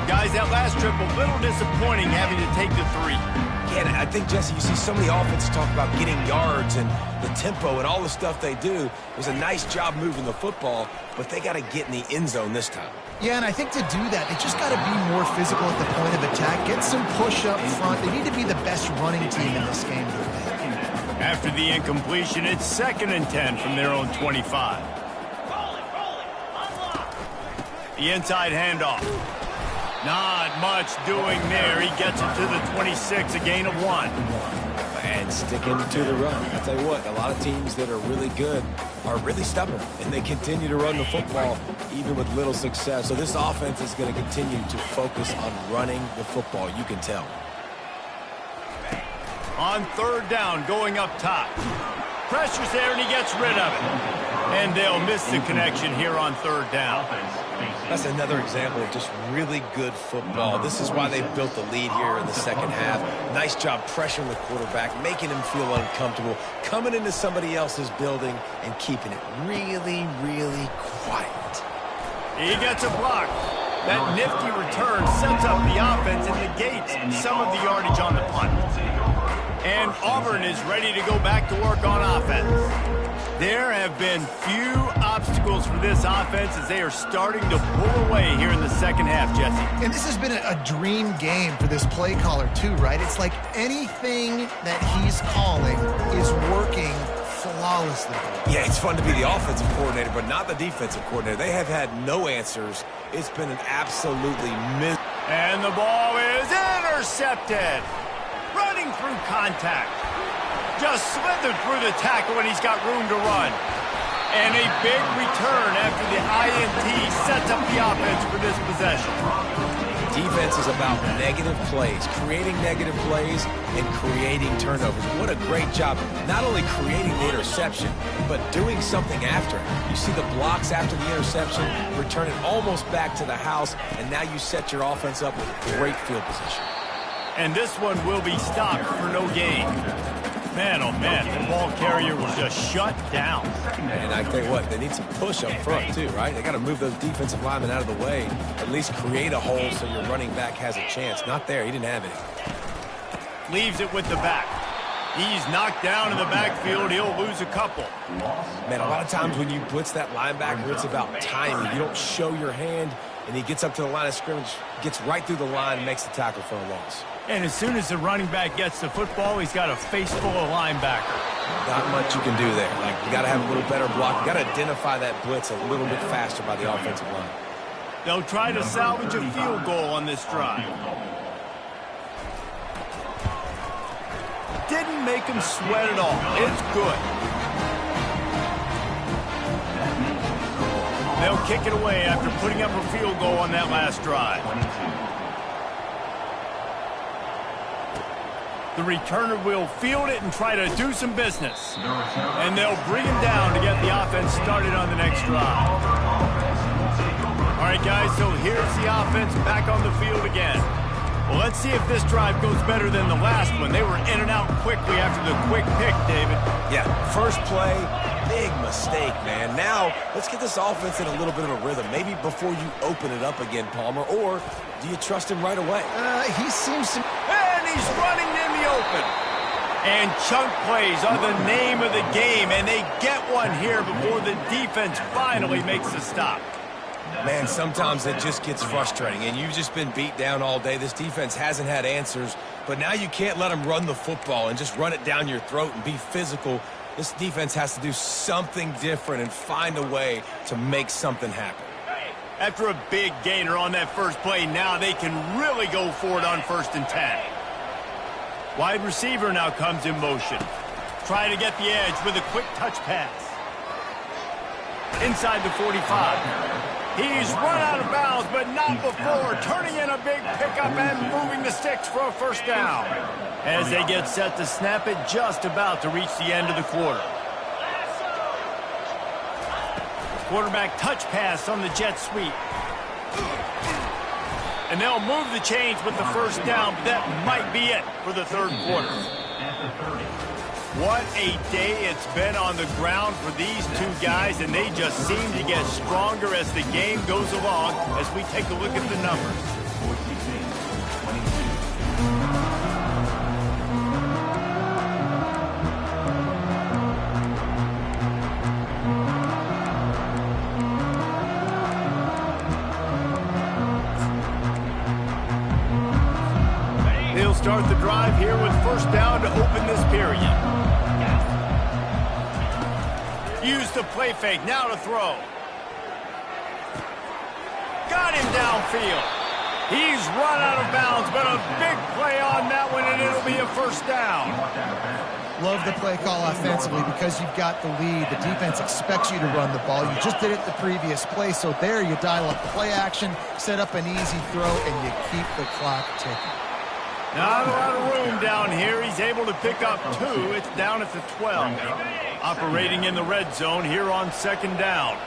Guys, that last trip, a little disappointing having to take the 3. Yeah, and I think, Jesse, you see so many offenses talk about getting yards and the tempo and all the stuff they do. It was a nice job moving the football, but they got to get in the end zone this time. Yeah, and I think to do that, they just got to be more physical at the point of attack. Get some push up front. They need to be the best running team in this game today. After the incompletion, it's 2nd and 10 from their own 25. The inside handoff. Not much doing there. He gets it to the 26, a gain of 1. And sticking to the run. I'll tell you what, a lot of teams that are really good are really stubborn, and they continue to run the football even with little success. So this offense is going to continue to focus on running the football. You can tell. On 3rd down, going up top. Pressure's there, and he gets rid of it. And they'll miss the connection here on 3rd down. That's another example of just really good football. This is why they built the lead here in the second half. Nice job pressuring the quarterback, making him feel uncomfortable, coming into somebody else's building and keeping it really, really quiet. He gets a block. That nifty return sets up the offense and negates some of the yardage on the punt. And Auburn is ready to go back to work on offense. There have been few obstacles for this offense as they are starting to pull away here in the second half, Jesse. And this has been a dream game for this play caller too, right? It's like anything that he's calling is working flawlessly. Yeah, it's fun to be the offensive coordinator, but not the defensive coordinator. They have had no answers. It's been an absolutely And the ball is intercepted. Running through contact. Just slithered through the tackle when he's got room to run. And a big return after the INT sets up the offense for this possession. Defense is about negative plays, creating negative plays and creating turnovers. What a great job, not only creating the interception, but doing something after it. You see the blocks after the interception, return it almost back to the house, and now you set your offense up with great field position. And this one will be stopped for no gain. Man, oh man, the ball carrier was just shut down. And I tell you what, they need some push up front too, right? They got to move those defensive linemen out of the way, at least create a hole so your running back has a chance. Not there, he didn't have it. Leaves it with the back. He's knocked down in the backfield. He'll lose a couple. Man, a lot of times when you blitz that linebacker, it's about timing. You don't show your hand, and he gets up to the line of scrimmage, gets right through the line, and makes the tackle for a loss. And as soon as the running back gets the football, he's got a face full of linebacker. Not much you can do there. Like, you got to have a little better block. You got to identify that blitz a little bit faster by the offensive line. They'll try to salvage a field goal on this drive. Didn't make him sweat at all. It's good. They'll kick it away after putting up a field goal on that last drive. The returner will field it and try to do some business. And they'll bring him down to get the offense started on the next drive. All right, guys, so here's the offense back on the field again. Well, let's see if this drive goes better than the last one. They were in and out quickly after the quick pick, David. Yeah, first play, big mistake, man. Now, let's get this offense in a little bit of a rhythm. Maybe before you open it up again, Palmer, or do you trust him right away? He seems to... And he's running in the open. And chunk plays are the name of the game, and they get one here before the defense finally makes the stop. Man, sometimes it just gets frustrating, and you've just been beat down all day. This defense hasn't had answers, but now you can't let them run the football and just run it down your throat and be physical. This defense has to do something different and find a way to make something happen. After a big gainer on that first play, now they can really go for it on 1st and 10. Wide receiver now comes in motion. Trying to get the edge with a quick touch pass. Inside the 45. He's run out of bounds, but not before. Turning in a big pickup and moving the sticks for a 1st down. As they get set to snap it, just about to reach the end of the quarter. Quarterback touch pass on the jet sweep. And they'll move the chains with the 1st down, but that might be it for the 3rd quarter. What a day it's been on the ground for these two guys, and they just seem to get stronger as the game goes along as we take a look at the numbers. He'll start the drive here with 1st down to open this period. Use the play fake, now to throw. Got him downfield. He's run out of bounds, but a big play on that one, and it'll be a 1st down. Love the play call offensively because you've got the lead. The defense expects you to run the ball. You just did it the previous play, so there you dial up the play action, set up an easy throw, and you keep the clock ticking. Not a lot of room down here. He's able to pick up 2. It's down at the 12. Operating in the red zone here on 2nd down.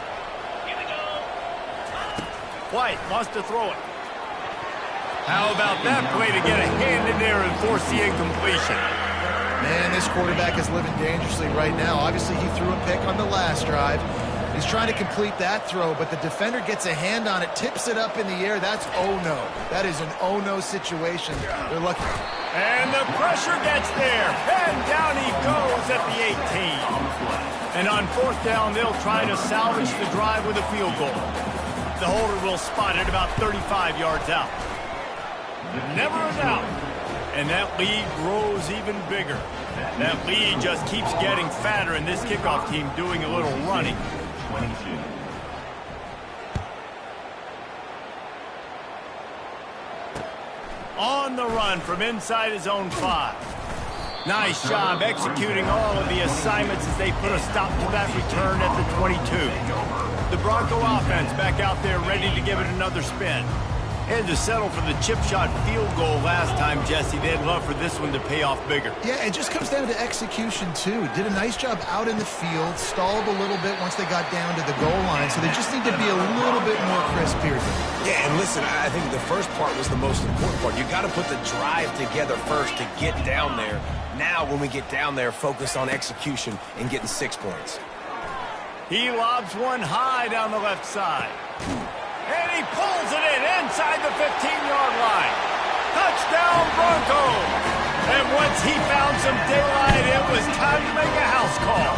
White wants to throw it. How about that play to get a hand in there and force the incompletion? Man, this quarterback is living dangerously right now. Obviously, he threw a pick on the last drive. He's trying to complete that throw, but the defender gets a hand on it, tips it up in the air. That's oh-no. That is an oh-no situation. They're lucky. And the pressure gets there. And down he goes at the 18. And on 4th down, they'll try to salvage the drive with a field goal. The holder will spot it about 35 yards out. Never a doubt. And that lead grows even bigger. That lead just keeps getting fatter, and this kickoff team doing a little running. 22. On the run from inside his own 5. Nice job executing all of the assignments as they put a stop to that return at the 22. The Bronco offense back out there ready to give it another spin. Had to settle for the chip shot field goal last time, Jesse. They'd love for this one to pay off bigger. Yeah, it just comes down to execution, too. Did a nice job out in the field, stalled a little bit once they got down to the goal line, so they just need to be a little bit more crisp here. Yeah, and listen, I think the first part was the most important part. You got to put the drive together first to get down there. Now, when we get down there, focus on execution and getting 6 points. He lobs one high down the left side. And he pulls it in inside the 15-yard line. Touchdown, Broncos! And once he found some daylight, it was time to make a house call.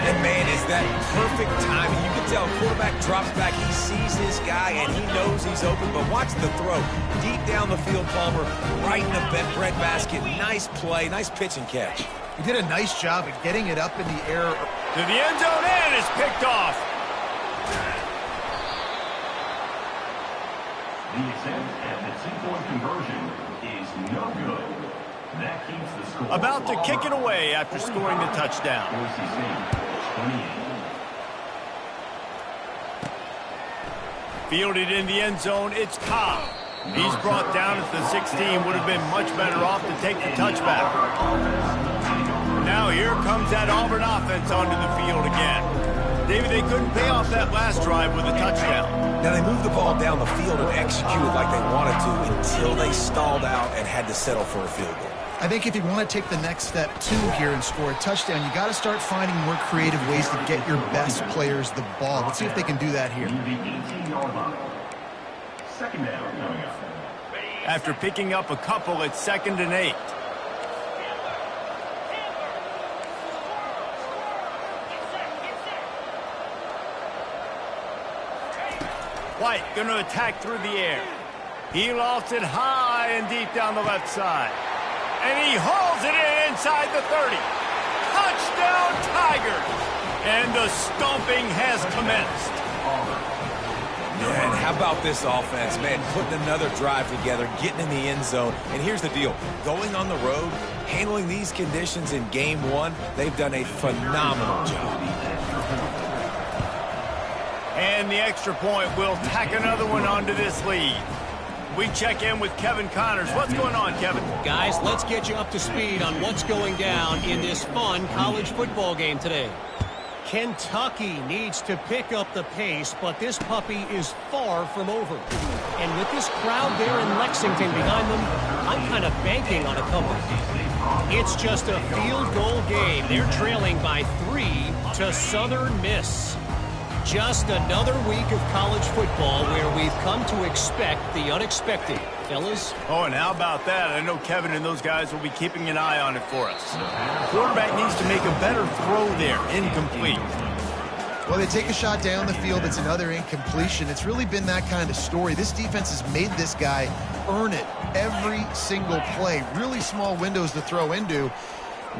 And, man, is that perfect timing. You can tell quarterback drops back. He sees his guy, and he knows he's open. But watch the throw. Deep down the field, Palmer, right in the breadbasket. Nice play, nice pitch and catch. He did a nice job of getting it up in the air. To the end zone, and it's picked off. The attempt at the two-point conversion is no good. That keeps the score. About to kick it away after scoring the touchdown. Boise State, 28. Fielded in the end zone, it's Cobb. He's brought down at the 16. Would have been much better off to take the touchback. Now here comes that Auburn offense onto the field again. David, they couldn't pay off that last drive with a touchdown. Now, they moved the ball down the field and executed like they wanted to until they stalled out and had to settle for a field goal. I think if you want to take the next step, too, here and score a touchdown, you got to start finding more creative ways to get your best players the ball. Let's see if they can do that here. The 18-yard line. Second down coming up. After picking up a couple, it's 2nd and 8. White going to attack through the air. He lofts it high and deep down the left side. And he hauls it in inside the 30. Touchdown, Tigers! And the stomping has commenced. Man, how about this offense, man? Putting another drive together, getting in the end zone. And here's the deal. Going on the road, handling these conditions in game one, they've done a phenomenal job. And the extra point will tack another one onto this lead. We check in with Kevin Connors. What's going on, Kevin? Guys, let's get you up to speed on what's going down in this fun college football game today. Kentucky needs to pick up the pace, but this puppy is far from over. And with this crowd there in Lexington behind them, I'm kind of banking on a comeback. It's just a field goal game. They're trailing by 3 to Southern Miss. Just another week of college football where we've come to expect the unexpected. Fellas? Oh, and how about that? I know Kevin and those guys will be keeping an eye on it for us. The quarterback needs to make a better throw there. Incomplete. Well, they take a shot down the field. It's another incompletion. It's really been that kind of story. This defense has made this guy earn it every single play. Really small windows to throw into.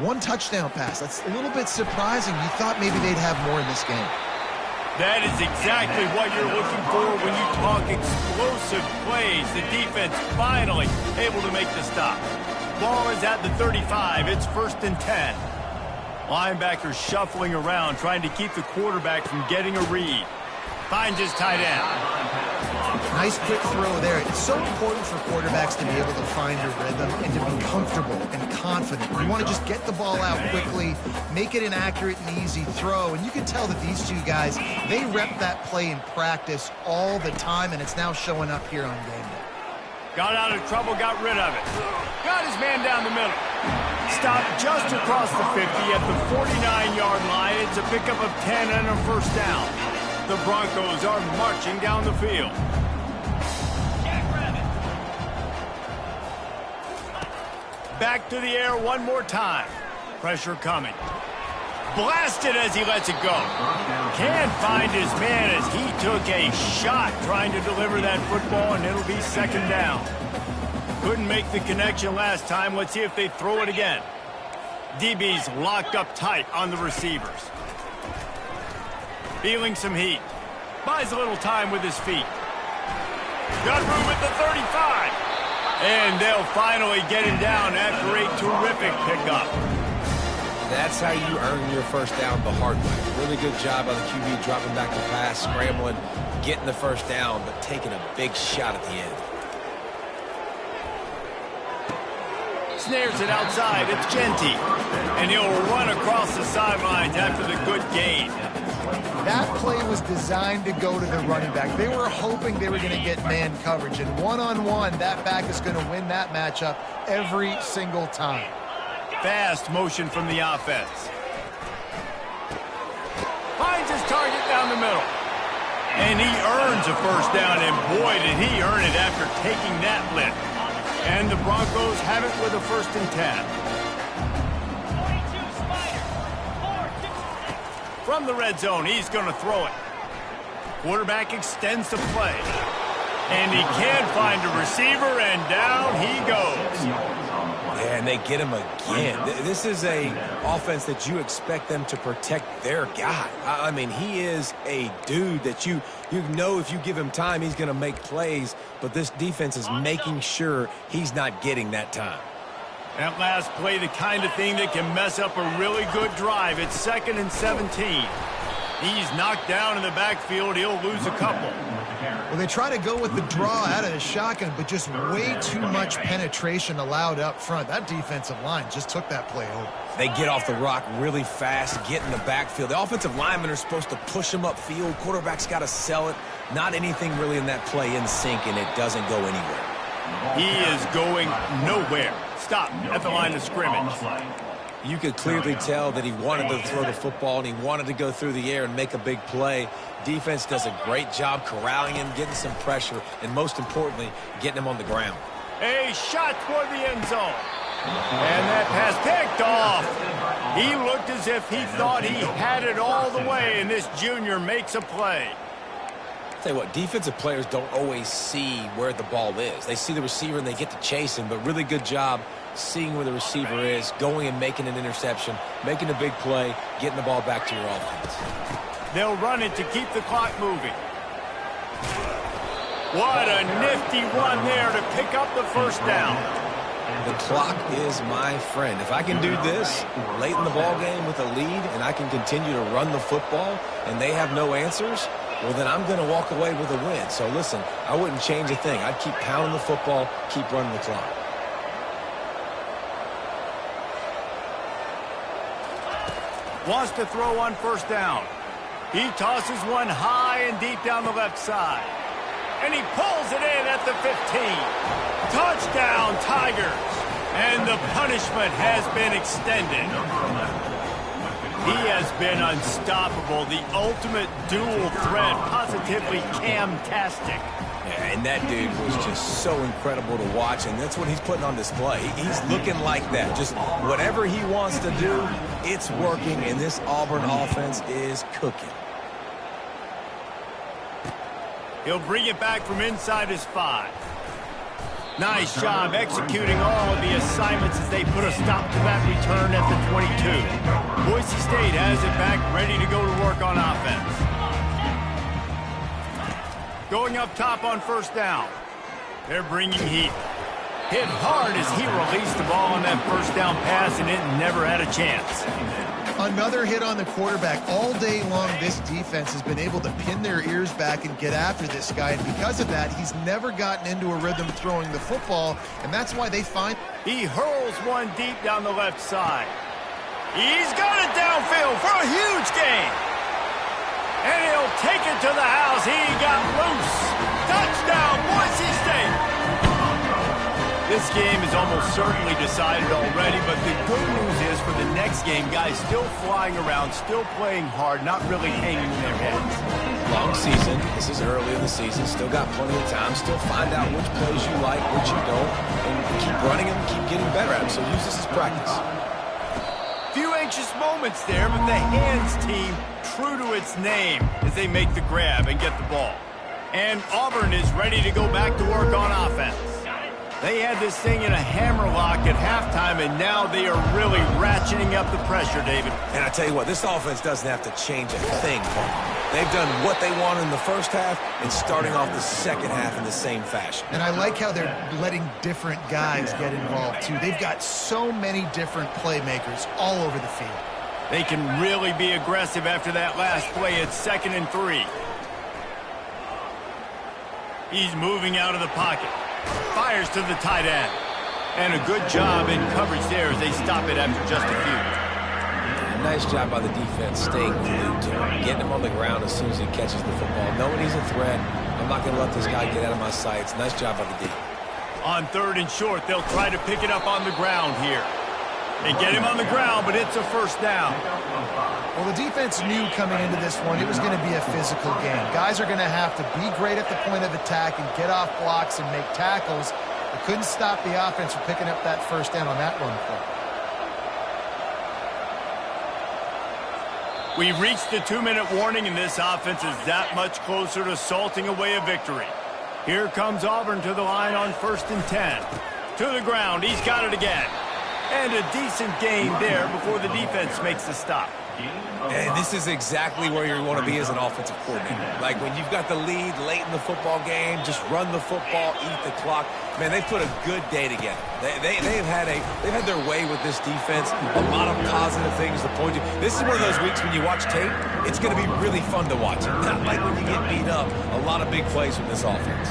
One touchdown pass. That's a little bit surprising. You thought maybe they'd have more in this game. That is exactly what you're looking for when you talk explosive plays. The defense finally able to make the stop. Ball is at the 35. It's 1st and 10. Linebacker shuffling around, trying to keep the quarterback from getting a read. Finds his tight end. Nice quick throw there. It's so important for quarterbacks to be able to find a rhythm and to be comfortable and confident. You want to just get the ball out quickly, make it an accurate and easy throw. And you can tell that these two guys, they rep that play in practice all the time, and it's now showing up here on game day. Got out of trouble, got rid of it. Got his man down the middle. Stopped just across the 50 at the 49-yard line. It's a pickup of 10 and a 1st down. The Broncos are marching down the field. Back to the air one more time. Pressure coming. Blasted as he lets it go. Can't find his man as he took a shot trying to deliver that football, and it'll be 2nd down. Couldn't make the connection last time. Let's see if they throw it again. DB's locked up tight on the receivers. Feeling some heat. Buys a little time with his feet. Got room at the 35. And they'll finally get him down after a terrific pickup. That's how you earn your 1st down the hard way. Really good job by the QB dropping back the pass, scrambling, getting the 1st down, but taking a big shot at the end. Snares it outside. It's Genty. And he'll run across the sidelines after the good gain. That play was designed to go to the running back. They were hoping they were going to get man coverage. And one-on-one, that back is going to win that matchup every single time. Fast motion from the offense. Finds his target down the middle. And he earns a 1st down. And boy, did he earn it after taking that lift. And the Broncos have it with a 1st and 10. From the red zone, he's going to throw it. Quarterback extends the play. And he can't find a receiver, and down he goes. Yeah, and they get him again. This is a offense that you expect them to protect their guy. I mean, he is a dude that you know if you give him time, he's going to make plays. But this defense is making sure he's not getting that time. That last play, the kind of thing that can mess up a really good drive. It's 2nd and 17. He's knocked down in the backfield. He'll lose a couple. Well, they try to go with the draw out of the shotgun, but just way too much penetration allowed up front. That defensive line just took that play over. They get off the rock really fast, get in the backfield. The offensive linemen are supposed to push them upfield. Quarterback's got to sell it. Not anything really in that play in sync, and it doesn't go anywhere. He is going nowhere. Stop at the line of scrimmage. You could clearly tell that he wanted to throw the football and he wanted to go through the air and make a big play. Defense does a great job corralling him, getting some pressure, and most importantly, getting him on the ground. A shot toward the end zone. And that pass picked off. He looked as if he thought he had it all the way, and this junior makes a play. I'll tell you what, defensive players don't always see where the ball is. They see the receiver and they get to chase him, but really good job seeing where the receiver is, going and making an interception, making a big play, getting the ball back to your offense. They'll run it to keep the clock moving. What a nifty run there to pick up the first down. The clock is my friend. If I can do this late in the ball game with a lead and I can continue to run the football and they have no answers, well, then I'm going to walk away with a win. So, listen, I wouldn't change a thing. I'd keep pounding the football, keep running the clock. Wants to throw on first down. He tosses one high and deep down the left side. And he pulls it in at the 15. Touchdown, Tigers. And the punishment has been extended. He has been unstoppable. The ultimate dual threat. Positively Cam-tastic. Yeah, and that dude was just so incredible to watch, and that's what he's putting on display. He's looking like that. Just whatever he wants to do, it's working, and this Auburn offense is cooking. He'll bring it back from inside his 5. Nice job executing all of the assignments as they put a stop to that return at the 22. Boise State has it back, ready to go to work on offense. Going up top on first down. They're bringing heat. Hit hard as he released the ball on that first down pass, and it never had a chance. Another hit on the quarterback. All day long, this defense has been able to pin their ears back and get after this guy. And because of that, he's never gotten into a rhythm throwing the football. And that's why they find... He hurls one deep down the left side. He's got it downfield for a huge gain. And he'll take it to the house. He got loose. Touchdown, Boise State. This game is almost certainly decided already, but the good news is for the next game, guys still flying around, still playing hard, not really hanging in their heads. Long season. This is early in the season. Still got plenty of time. Still find out which plays you like, which you don't, and keep running them, keep getting better at them. So use this as practice. Few anxious moments there, but the hands team true to its name as they make the grab and get the ball. And Auburn is ready to go back to work on offense. They had this thing in a hammerlock at halftime, and now they are really ratcheting up the pressure, David. And I tell you what, this offense doesn't have to change a thing. They've done what they wanted in the first half and starting off the second half in the same fashion. And I like how they're letting different guys get involved, too. They've got so many different playmakers all over the field. They can really be aggressive after that last play. It's 2nd and 3. He's moving out of the pocket. Fires to the tight end. And a good job in coverage there as they stop it after just a few. Nice job by the defense staying glued to him, getting him on the ground as soon as he catches the football. Knowing he's a threat, I'm not going to let this guy get out of my sights. Nice job by the D. On 3rd and short, they'll try to pick it up on the ground here. They get him on the ground, but it's a first down. Well, the defense knew coming into this one it was going to be a physical game. Guys are going to have to be great at the point of attack and get off blocks and make tackles. They couldn't stop the offense from picking up that first down on that run play. We've reached the 2-minute warning, and this offense is that much closer to salting away a victory. Here comes Auburn to the line on 1st and 10. To the ground, he's got it again. And a decent gain there before the defense makes the stop. And this is exactly where you want to be as an offensive coordinator. Like when you've got the lead late in the football game, just run the football, eat the clock. Man, they put a good day together. They've had their way with this defense. A lot of positive things to point to. This is one of those weeks when you watch tape, it's going to be really fun to watch. Not like when you get beat up. A lot of big plays from this offense.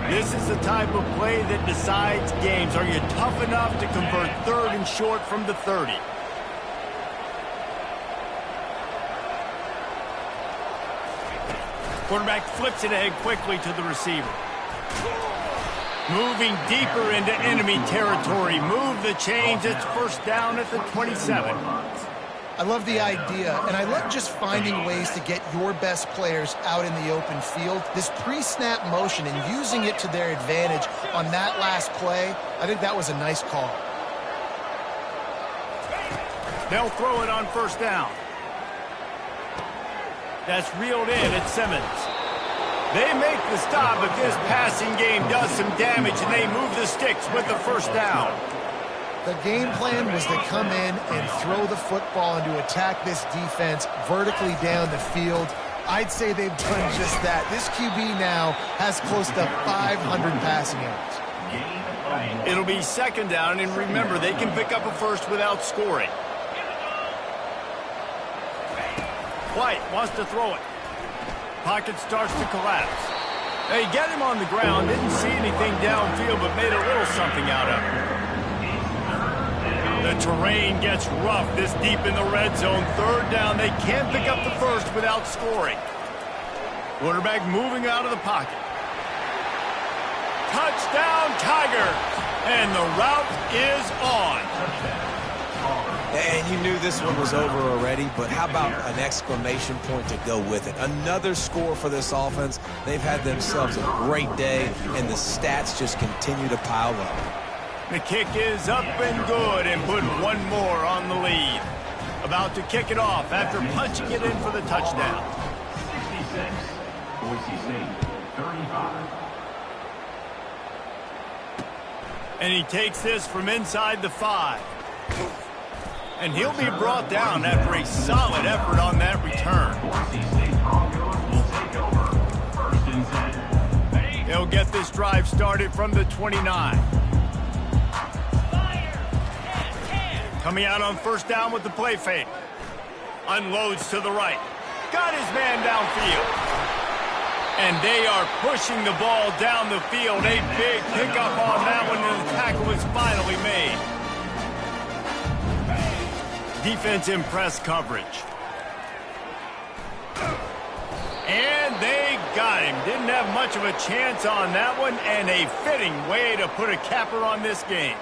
This is the type of play that decides games. Are you tough enough to convert 3rd and short from the 30? Quarterback flips it ahead quickly to the receiver. Moving deeper into enemy territory. Move the chains. It's 1st down at the 27. I love the idea, and I love just finding ways to get your best players out in the open field. This pre-snap motion and using it to their advantage on that last play, I think that was a nice call. They'll throw it on 1st down. That's reeled in at Simmons. They make the stop, but this passing game does some damage, and they move the sticks with the 1st down. The game plan was to come in and throw the football and to attack this defense vertically down the field. I'd say they've done just that. This QB now has close to 500 passing yards. It'll be 2nd down, and remember, they can pick up a 1st without scoring. White wants to throw it. Pocket starts to collapse. They get him on the ground, didn't see anything downfield, but made a little something out of it. The terrain gets rough this deep in the red zone. 3rd down, they can't pick up the 1st without scoring. Quarterback moving out of the pocket. Touchdown, Tigers! And the route is on. And you knew this one was over already, but how about an exclamation point to go with it? Another score for this offense. They've had themselves a great day, and the stats just continue to pile up. The kick is up and good and put one more on the lead. About to kick it off after punching it in for the touchdown. 66, Boise State, 35. And he takes this from inside the 5. And he'll be brought down after a solid effort on that return. Boise State Broncos will take over 1st and 10. They'll get this drive started from the 29. Coming out on 1st down with the play fake. Unloads to the right. Got his man downfield. And they are pushing the ball down the field. A big pickup on that one, and the tackle is finally made. Defense in press coverage. And they got him. Didn't have much of a chance on that one, and a fitting way to put a capper on this game.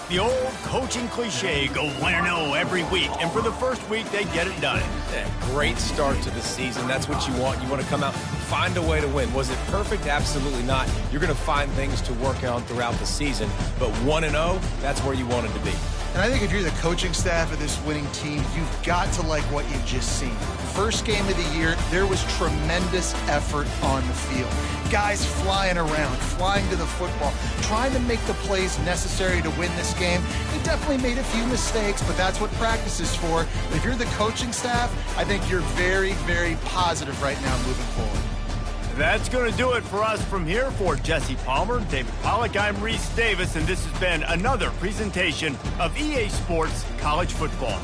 The old coaching cliche, go 1-0 every week. And for the first week, they get it done. Yeah, great start to the season. That's what you want. You want to come out, find a way to win. Was it perfect? Absolutely not. You're going to find things to work on throughout the season. But 1-0, that's where you wanted to be. And I think if you're the coaching staff of this winning team, you've got to like what you've just seen. First game of the year, there was tremendous effort on the field. Guys flying around, flying to the football, trying to make the plays necessary to win this game. They definitely made a few mistakes, but that's what practice is for. But if you're the coaching staff, I think you're very, very positive right now moving forward. That's going to do it for us from here. For Jesse Palmer, David Pollack, I'm Reese Davis, and this has been another presentation of EA Sports College Football.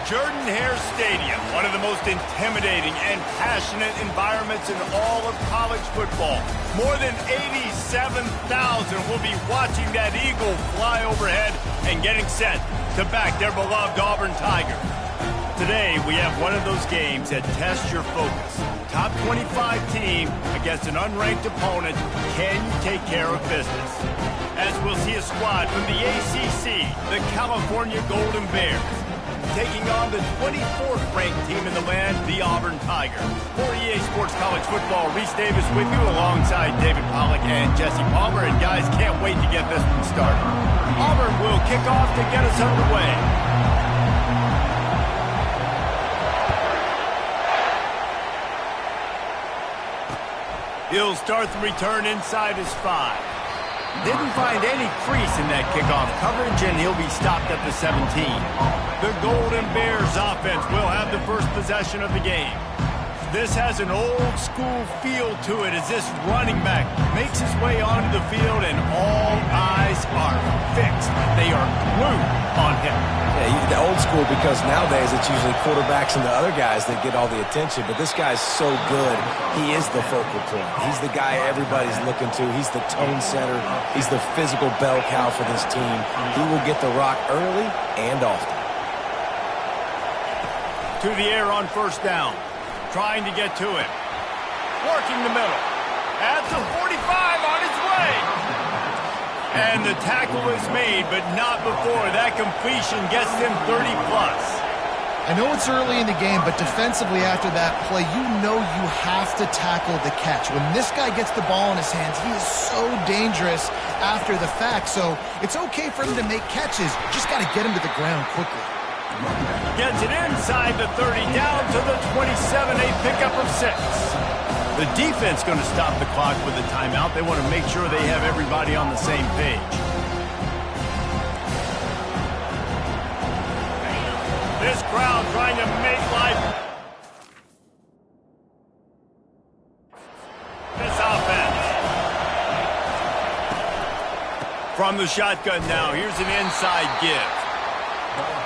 Jordan-Hare Stadium, one of the most intimidating and passionate environments in all of college football. More than 87,000 will be watching that eagle fly overhead and getting set to back their beloved Auburn Tigers. Today, we have one of those games that tests your focus. Top 25 team against an unranked opponent. Can you take care of business? As we'll see a squad from the ACC, the California Golden Bears, taking on the 24th ranked team in the land, the Auburn Tigers. For EA Sports College Football, Reese Davis with you alongside David Pollack and Jesse Palmer. And guys, can't wait to get this one started. Auburn will kick off to get us underway. He'll start the return inside his 5. Didn't find any crease in that kickoff coverage, and he'll be stopped at the 17. The Golden Bears offense will have the first possession of the game. This has an old-school feel to it as this running back makes his way onto the field, and all eyes are fixed. They are glued on him. Yeah, the old school, because nowadays it's usually quarterbacks and the other guys that get all the attention, but this guy's so good. He is the focal point. He's the guy everybody's looking to. He's the tone setter. He's the physical bell cow for this team. He will get the rock early and often. To the air on first down. Trying to get to it. Working the middle. At the 45 on his way. And the tackle is made, but not before that completion gets them 30+. I know it's early in the game, but defensively after that play, you know you have to tackle the catch. When this guy gets the ball in his hands, he is so dangerous after the fact. So it's okay for him to make catches. Just got to get him to the ground quickly. Gets it inside the 30, down to the 27, a pickup of 6. The defense going to stop the clock with a timeout. They want to make sure they have everybody on the same page. This crowd trying to make life. This offense. From the shotgun now, here's an inside give.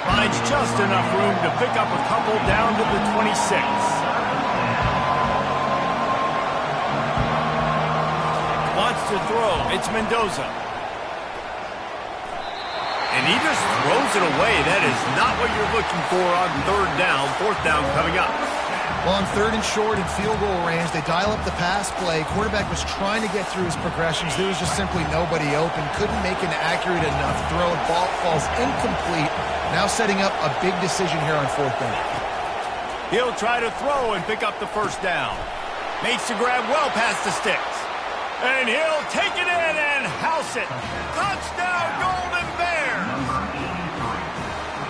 Finds just enough room to pick up a couple down to the 26. Wants to throw. It's Mendoza. And he just throws it away. That is not what you're looking for on 3rd down. 4th down coming up. Well, on 3rd and short and field goal range, they dial up the pass play. Quarterback was trying to get through his progressions. There was just simply nobody open. Couldn't make an accurate enough throw. Ball falls incomplete. Now setting up a big decision here on 4th down. He'll try to throw and pick up the 1st down. Makes the grab well past the sticks. And he'll take it in and house it. Touchdown, Golden Bears!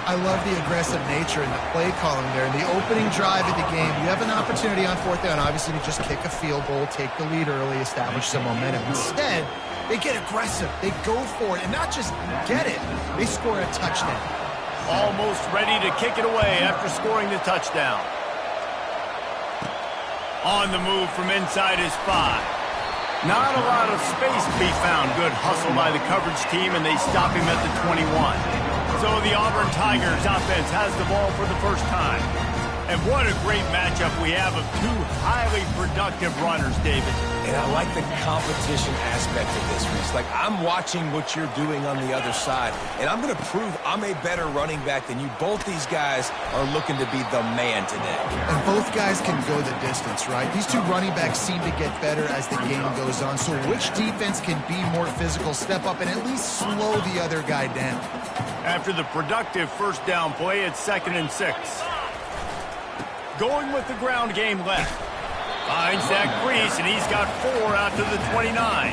I love the aggressive nature and the play calling there. In the opening drive of the game, you have an opportunity on 4th down, obviously, to just kick a field goal, take the lead early, establish some momentum. Instead, they get aggressive. They go for it, and not just get it, they score a touchdown. Almost ready to kick it away after scoring the touchdown. On the move from inside his 5. Not a lot of space to be found. Good hustle by the coverage team, and they stop him at the 21. So the Auburn Tigers offense has the ball for the first time. And what a great matchup we have of 2 highly productive runners, David. And I like the competition aspect of this, Reese. Like, I'm watching what you're doing on the other side, and I'm going to prove I'm a better running back than you. Both these guys are looking to be the man today. And both guys can go the distance, right? These 2 running backs seem to get better as the game goes on. So which defense can be more physical, step up, and at least slow the other guy down? After the productive 1st down play, it's 2nd and 6. Going with the ground game left. Finds that crease, and he's got 4 out to the 29.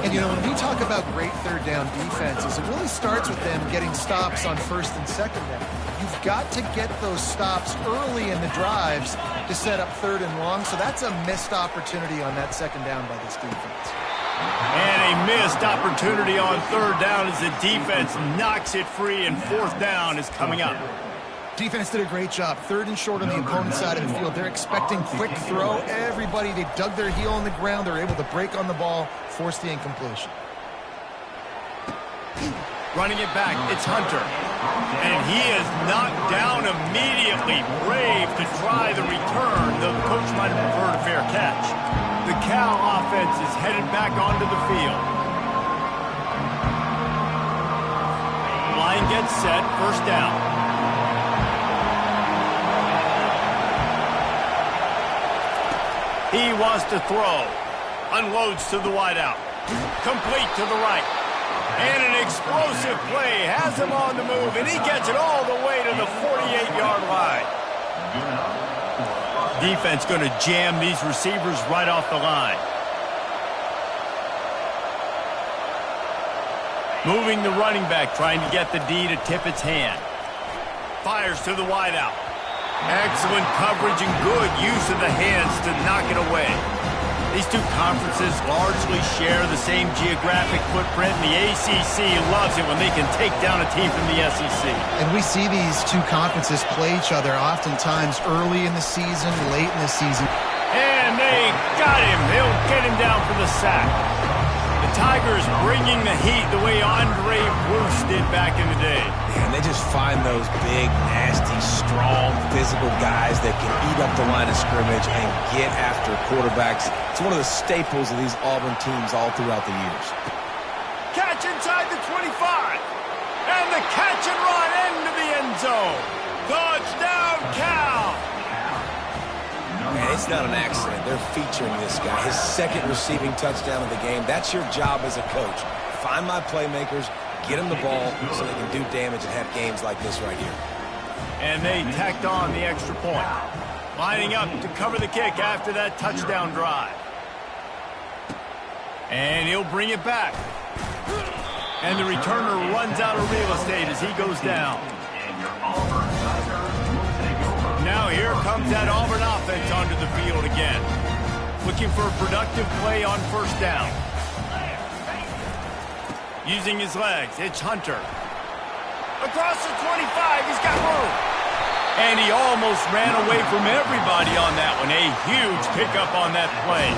And, you know, when we talk about great 3rd down defenses, it really starts with them getting stops on 1st and 2nd down. You've got to get those stops early in the drives to set up 3rd and long, so that's a missed opportunity on that 2nd down by this defense. And a missed opportunity on 3rd down as the defense knocks it free, and 4th down is coming up. Defense did a great job. 3rd and short on the opponent's side of the field. They're expecting quick throw. Everybody, they dug their heel on the ground. They're able to break on the ball, force the incompletion. Running it back, it's Hunter. And he is knocked down immediately. Brave to try the return. The coach might have preferred a fair catch. The Cal offense is headed back onto the field. Line gets set, 1st down. He wants to throw. Unloads to the wideout. Complete to the right. And an explosive play has him on the move, and he gets it all the way to the 48-yard line. Defense going to jam these receivers right off the line. Moving the running back, trying to get the D to tip its hand. Fires to the wideout. Excellent coverage and good use of the hands to knock it away. These 2 conferences largely share the same geographic footprint, and the ACC loves it when they can take down a team from the SEC. And we see these 2 conferences play each other oftentimes early in the season, late in the season. And they got him. They'll get him down for the sack. The Tigers bringing the heat the way Andre Bruce did back in the day. And they just find those big, nasty, strong, physical guys that can eat up the line of scrimmage and get after quarterbacks. It's one of the staples of these Auburn teams all throughout the years. Catch inside the 25. And the catch and run into the end zone. Touchdown, Cal. And it's not an accident. They're featuring this guy. His 2nd receiving touchdown of the game. That's your job as a coach. find my playmakers, get them the ball so they can do damage and have games like this right here. And they tacked on the extra point. Lining up to cover the kick after that touchdown drive. And he'll bring it back. And the returner runs out of real estate as he goes down. Now here comes that Auburn offense onto the field again. Looking for a productive play on first down. Using his legs, it's Hunter. Across the 25, he's got room. And he almost ran away from everybody on that one. A huge pickup on that play.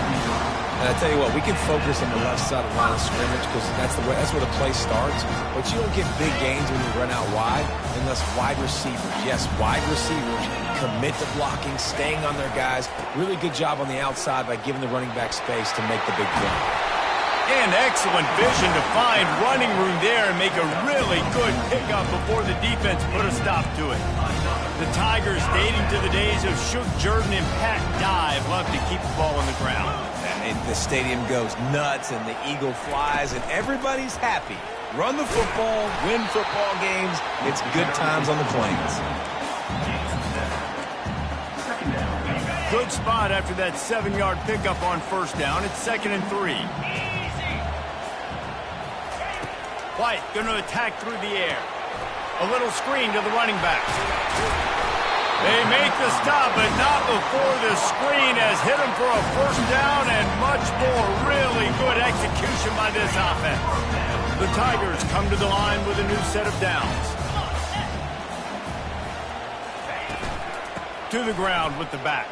And I tell you what, we can focus on the left side of the line of scrimmage because that's where the play starts. But you don't get big gains when you run out wide unless wide receivers, yes, wide receivers commit to blocking, staying on their guys. Really good job on the outside by giving the running back space to make the big play. And excellent vision to find running room there and make a really good pickup before the defense put a stop to it. The Tigers, dating to the days of Shook Jordan and Pat Dive, love to keep the ball on the ground. And the stadium goes nuts and the eagle flies and everybody's happy. Run the football, win football games. It's good times on the Plains. Good spot after that 7-yard pickup on first down. It's 2nd and 3. White going to attack through the air. A little screen to the running back. They make the stop, but not before the screen has hit him for a first down and much more. Really good execution by this offense. The Tigers come to the line with a new set of downs. To the ground with the back.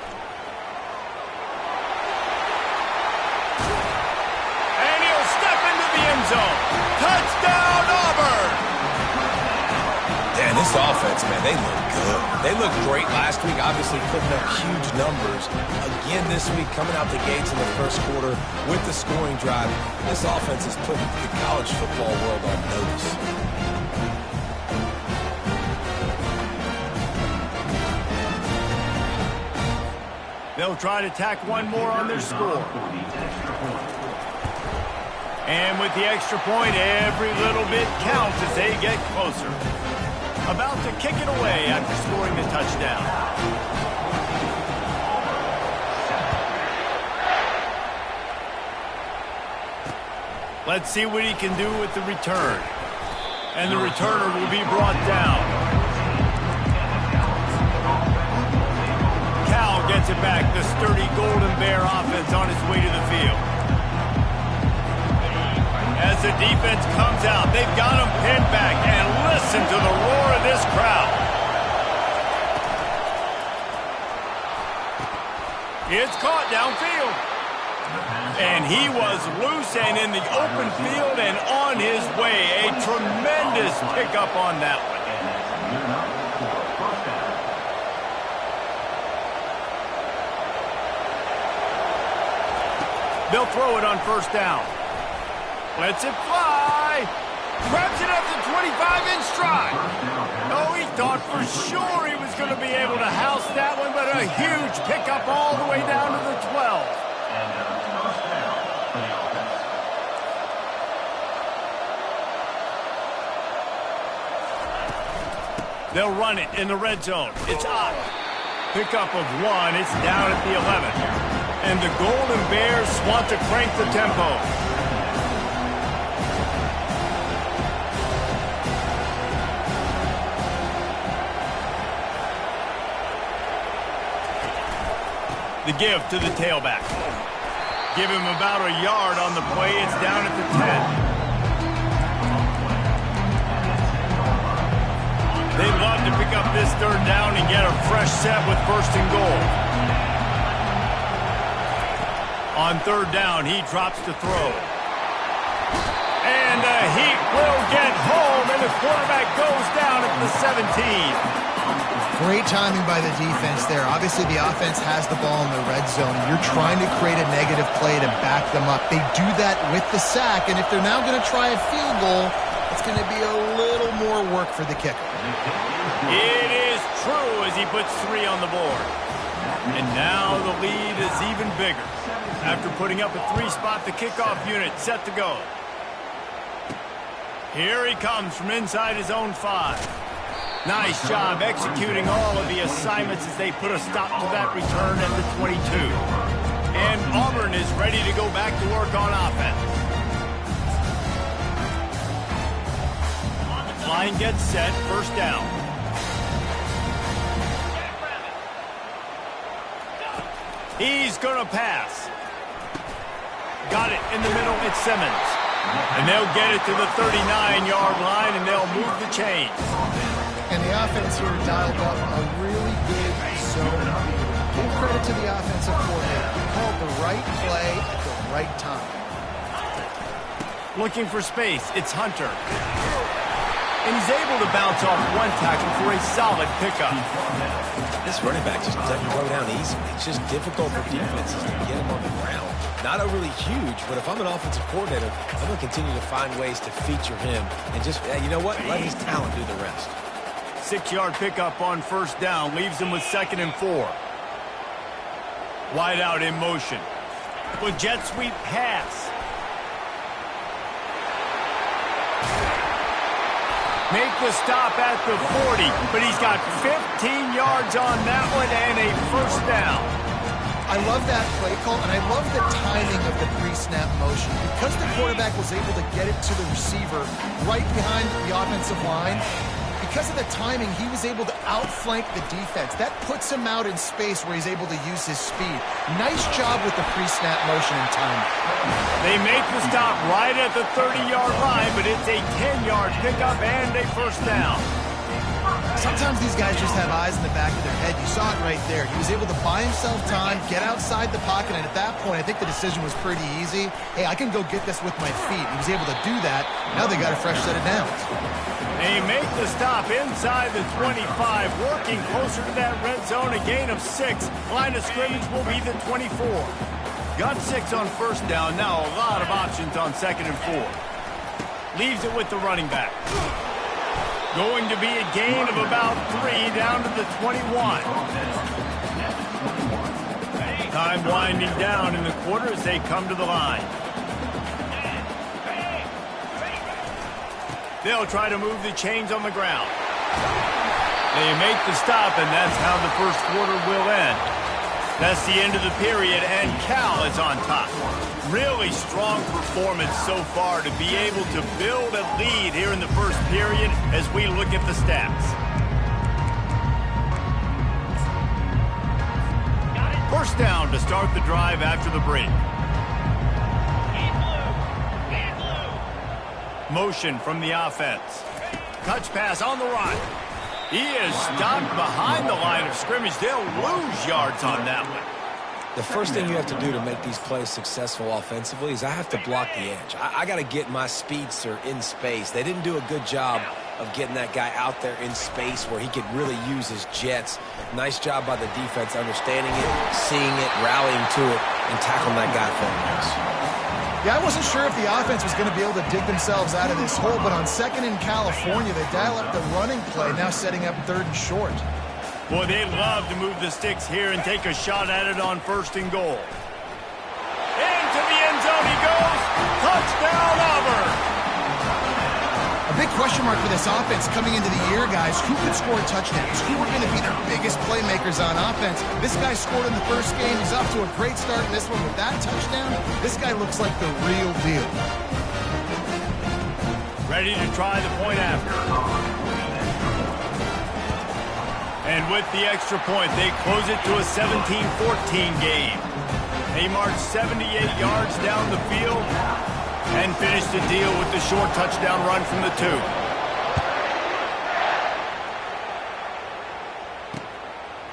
And he'll step into the end zone. Touchdown, Auburn! And this offense, man, they look good. They looked great last week, obviously putting up huge numbers. Again this week, coming out the gates in the first quarter with the scoring drive. This offense is putting the college football world on notice. They'll try to tack one more on their score. And with the extra point, every little bit counts as they get closer. About to kick it away after scoring the touchdown. Let's see what he can do with the return. And the returner will be brought down. Cal gets it back. The sturdy Golden Bear offense on its way to the field. As the defense comes out, they've got him pinned back, and listen to the roar of this crowd. It's caught downfield. And he was loose and in the open field and on his way. A tremendous pickup on that one. They'll throw it on first down. Lets it fly. Grabs it at the 25 in stride. Oh, he thought for sure he was going to be able to house that one, but a huge pickup all the way down to the 12. They'll run it in the red zone. It's up. Pickup of 1. It's down at the 11. And the Golden Bears want to crank the tempo. The give to the tailback. Give him about a yard on the play. It's down at the 10. They'd love to pick up this third down and get a fresh set with 1st and goal. On third down, he drops to throw. And he will get home, and the quarterback goes down at the 17. Great timing by the defense there. Obviously, the offense has the ball in the red zone. You're trying to create a negative play to back them up. They do that with the sack, and if they're now going to try a field goal, it's going to be a little more work for the kicker. It is true as he puts 3 on the board. And now the lead is even bigger. After putting up a 3 spot, the kickoff unit set to go. Here he comes from inside his own 5. Nice job executing all of the assignments as they put a stop to that return at the 22. And Auburn is ready to go back to work on offense. Line gets set, first down. He's going to pass. Got it in the middle, it's Simmons. And they'll get it to the 39-yard line, and they'll move the chains. And the offense here dialed up a really good zone read. Give credit to the offensive coordinator. He called the right play at the right time. Looking for space, it's Hunter. And he's able to bounce off one tackle for a solid pickup. This running back just doesn't go down easy. It's just difficult for defenses to get him on the ground. Not overly huge, but if I'm an offensive coordinator, I'm going to continue to find ways to feature him and just, you know what, let his talent do the rest. 6-yard pickup on first down leaves him with 2nd and 4. Wide out in motion. With jet sweep pass. Make the stop at the 40, but he's got 15 yards on that one and a first down. I love that play call, and I love the timing of the pre-snap motion. Because the quarterback was able to get it to the receiver right behind the offensive line, because of the timing, he was able to outflank the defense. That puts him out in space where he's able to use his speed. Nice job with the pre-snap motion and timing. They make the stop right at the 30-yard line, but it's a 10-yard pickup and a first down. Sometimes these guys just have eyes in the back of their head. You saw it right there. He was able to buy himself time, get outside the pocket, and at that point, I think the decision was pretty easy. Hey, I can go get this with my feet. He was able to do that. Now they got a fresh set of downs. They make the stop inside the 25, working closer to that red zone, a gain of 6. Line of scrimmage will be the 24. Got 6 on first down, now a lot of options on 2nd and 4. Leaves it with the running back. Going to be a gain of about 3 down to the 21. Time winding down in the quarter as they come to the line. They'll try to move the chains on the ground. They make the stop, and that's how the first quarter will end. That's the end of the period, and Cal is on top. Really strong performance so far to be able to build a lead here in the first period as we look at the stats. First down to start the drive after the break. Motion from the offense. Touch pass on the run. He is stopped behind the line of scrimmage. They'll lose yards on that one. The first thing you have to do to make these plays successful offensively is I have to block the edge. I got to get my speedster in space. They didn't do a good job of getting that guy out there in space where he could really use his jets. Nice job by the defense understanding it, seeing it, rallying to it, and tackling that guy for a loss. Yeah, I wasn't sure if the offense was going to be able to dig themselves out of this hole, but on 2nd in California, they dial up the running play, now setting up 3rd and short. Boy, they love to move the sticks here and take a shot at it on 1st and goal. Into the end zone he goes. Touchdown, Auburn. A big question mark for this offense coming into the year, guys. Who could score touchdowns? Who are going to be their biggest playmakers on offense? This guy scored in the first game. He's off to a great start in this one with that touchdown. This guy looks like the real deal. Ready to try the point after. And with the extra point, they close it to a 17-14 game. They march 78 yards down the field and finish the deal with the short touchdown run from the 2.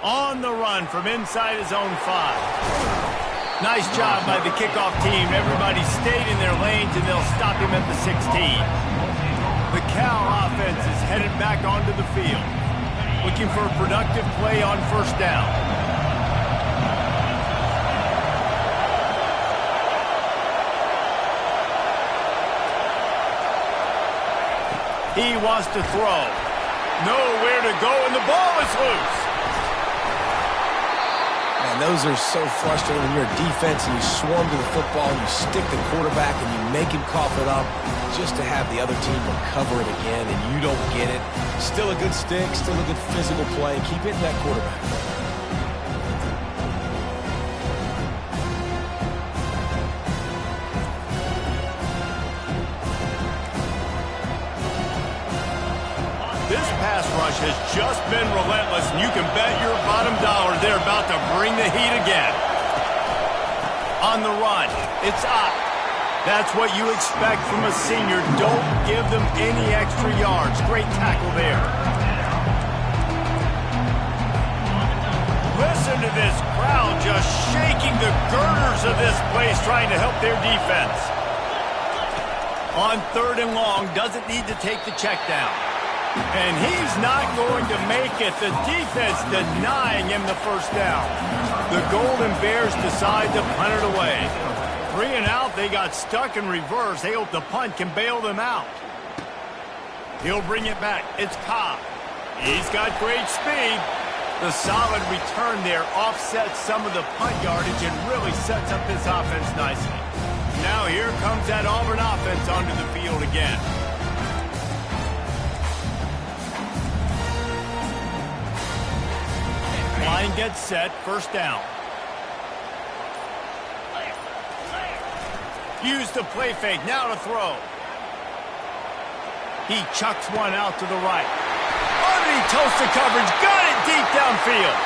On the run from inside his own 5. Nice job by the kickoff team. Everybody stayed in their lanes, and they'll stop him at the 16. The Cal offense is headed back onto the field, looking for a productive play on first down. He wants to throw. Nowhere to go, and the ball is loose. Man, And those are so frustrating when you're a defense and you swarm to the football, and you stick the quarterback, and you make him cough it up just to have the other team recover it again, and you don't get it. Still a good stick, still a good physical play. Keep hitting that quarterback. This pass rush has just been relentless, and you can bet your bottom dollar they're about to bring the heat again. On the run, it's up. That's what you expect from a senior. Don't give them any extra yards. Great tackle there. Listen to this crowd just shaking the girders of this place, trying to help their defense. On 3rd and long, doesn't need to take the check down. And he's not going to make it. The defense denying him the first down. The Golden Bears decide to punt it away. 3 and out, they got stuck in reverse. They hope the punt can bail them out. He'll bring it back. It's Cobb. He's got great speed. The solid return there offsets some of the punt yardage and really sets up this offense nicely. Now here comes that Auburn offense onto the field again. Line gets set, first down. Use the play fake, now to throw. He chucks one out to the right. Underneath toasted coverage, got it deep downfield.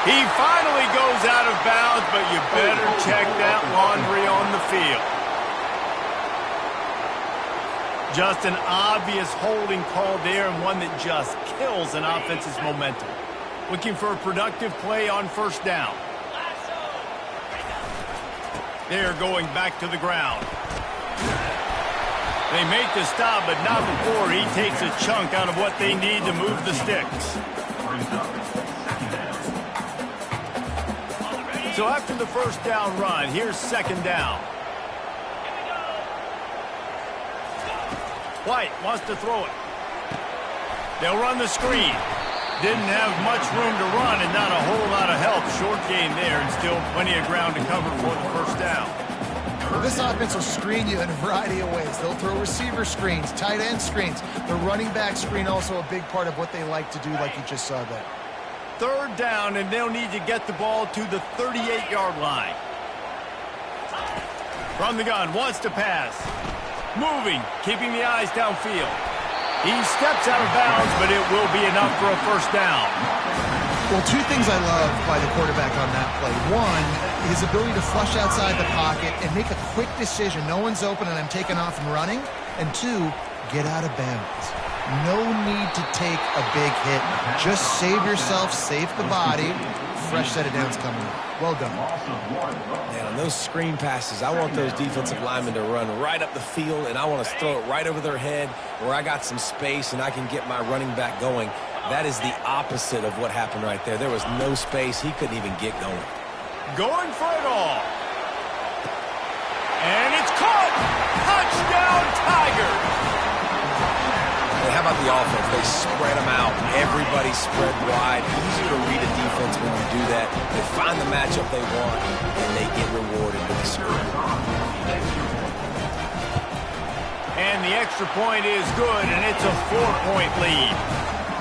He finally goes out of bounds, but you better check that laundry on the field. Just an obvious holding call there, and one that just kills an offense's momentum. Looking for a productive play on first down. They're going back to the ground. They make the stop, but not before he takes a chunk out of what they need to move the sticks. So after the first down run, here's 2nd down. White wants to throw it. They'll run the screen. Didn't have much room to run and not a whole lot of help. Short gain there and still plenty of ground to cover for the first down. Well, this offense will screen you in a variety of ways. They'll throw receiver screens, tight end screens. The running back screen also a big part of what they like to do, like you just saw there. 3rd down, and they'll need to get the ball to the 38-yard line. From the gun, wants to pass. Moving, keeping the eyes downfield. He steps out of bounds, but it will be enough for a first down. Well, 2 things I love by the quarterback on that play. 1, his ability to flush outside the pocket and make a quick decision. No one's open and I'm taking off and running. And 2, get out of bounds. No need to take a big hit. Just save yourself, save the body. Fresh set of downs coming up. Well done. Man, on those screen passes, I want those defensive linemen to run right up the field, and I want to throw it right over their head where I got some space and I can get my running back going. That is the opposite of what happened right there. There was no space. He couldn't even get going. Going for it all. And it's caught. Touchdown, Tigers. And how about the offense? They spread them out. Everybody spread wide. Easier to read a defense when you do that. They find the matchup they want, and they get rewarded with the spread. And the extra point is good, and it's a 4-point lead.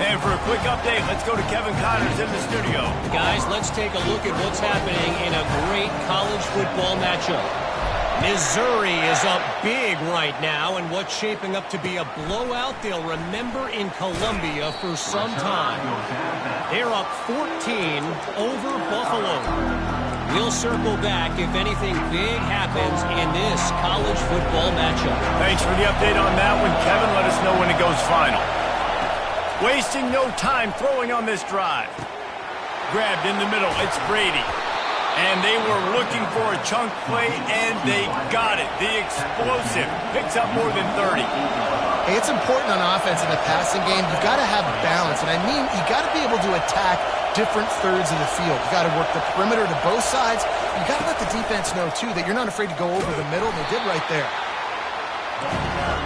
And for a quick update, let's go to Kevin Connors in the studio. Guys, let's take a look at what's happening in a great college football matchup. Missouri is up big right now, and what's shaping up to be a blowout they'll remember in Columbia for some time. They're up 14 over Buffalo. We'll circle back if anything big happens in this college football matchup. Thanks for the update on that one, Kevin. Let us know when it goes final. Wasting no time throwing on this drive. Grabbed in the middle. It's Brady. And they were looking for a chunk play, and they got it. The explosive picks up more than 30. Hey, it's important on offense in the passing game. You've got to have balance. And I mean, you got to be able to attack different thirds of the field. You got to work the perimeter to both sides. You got to let the defense know, too, that you're not afraid to go over the middle. And they did right there.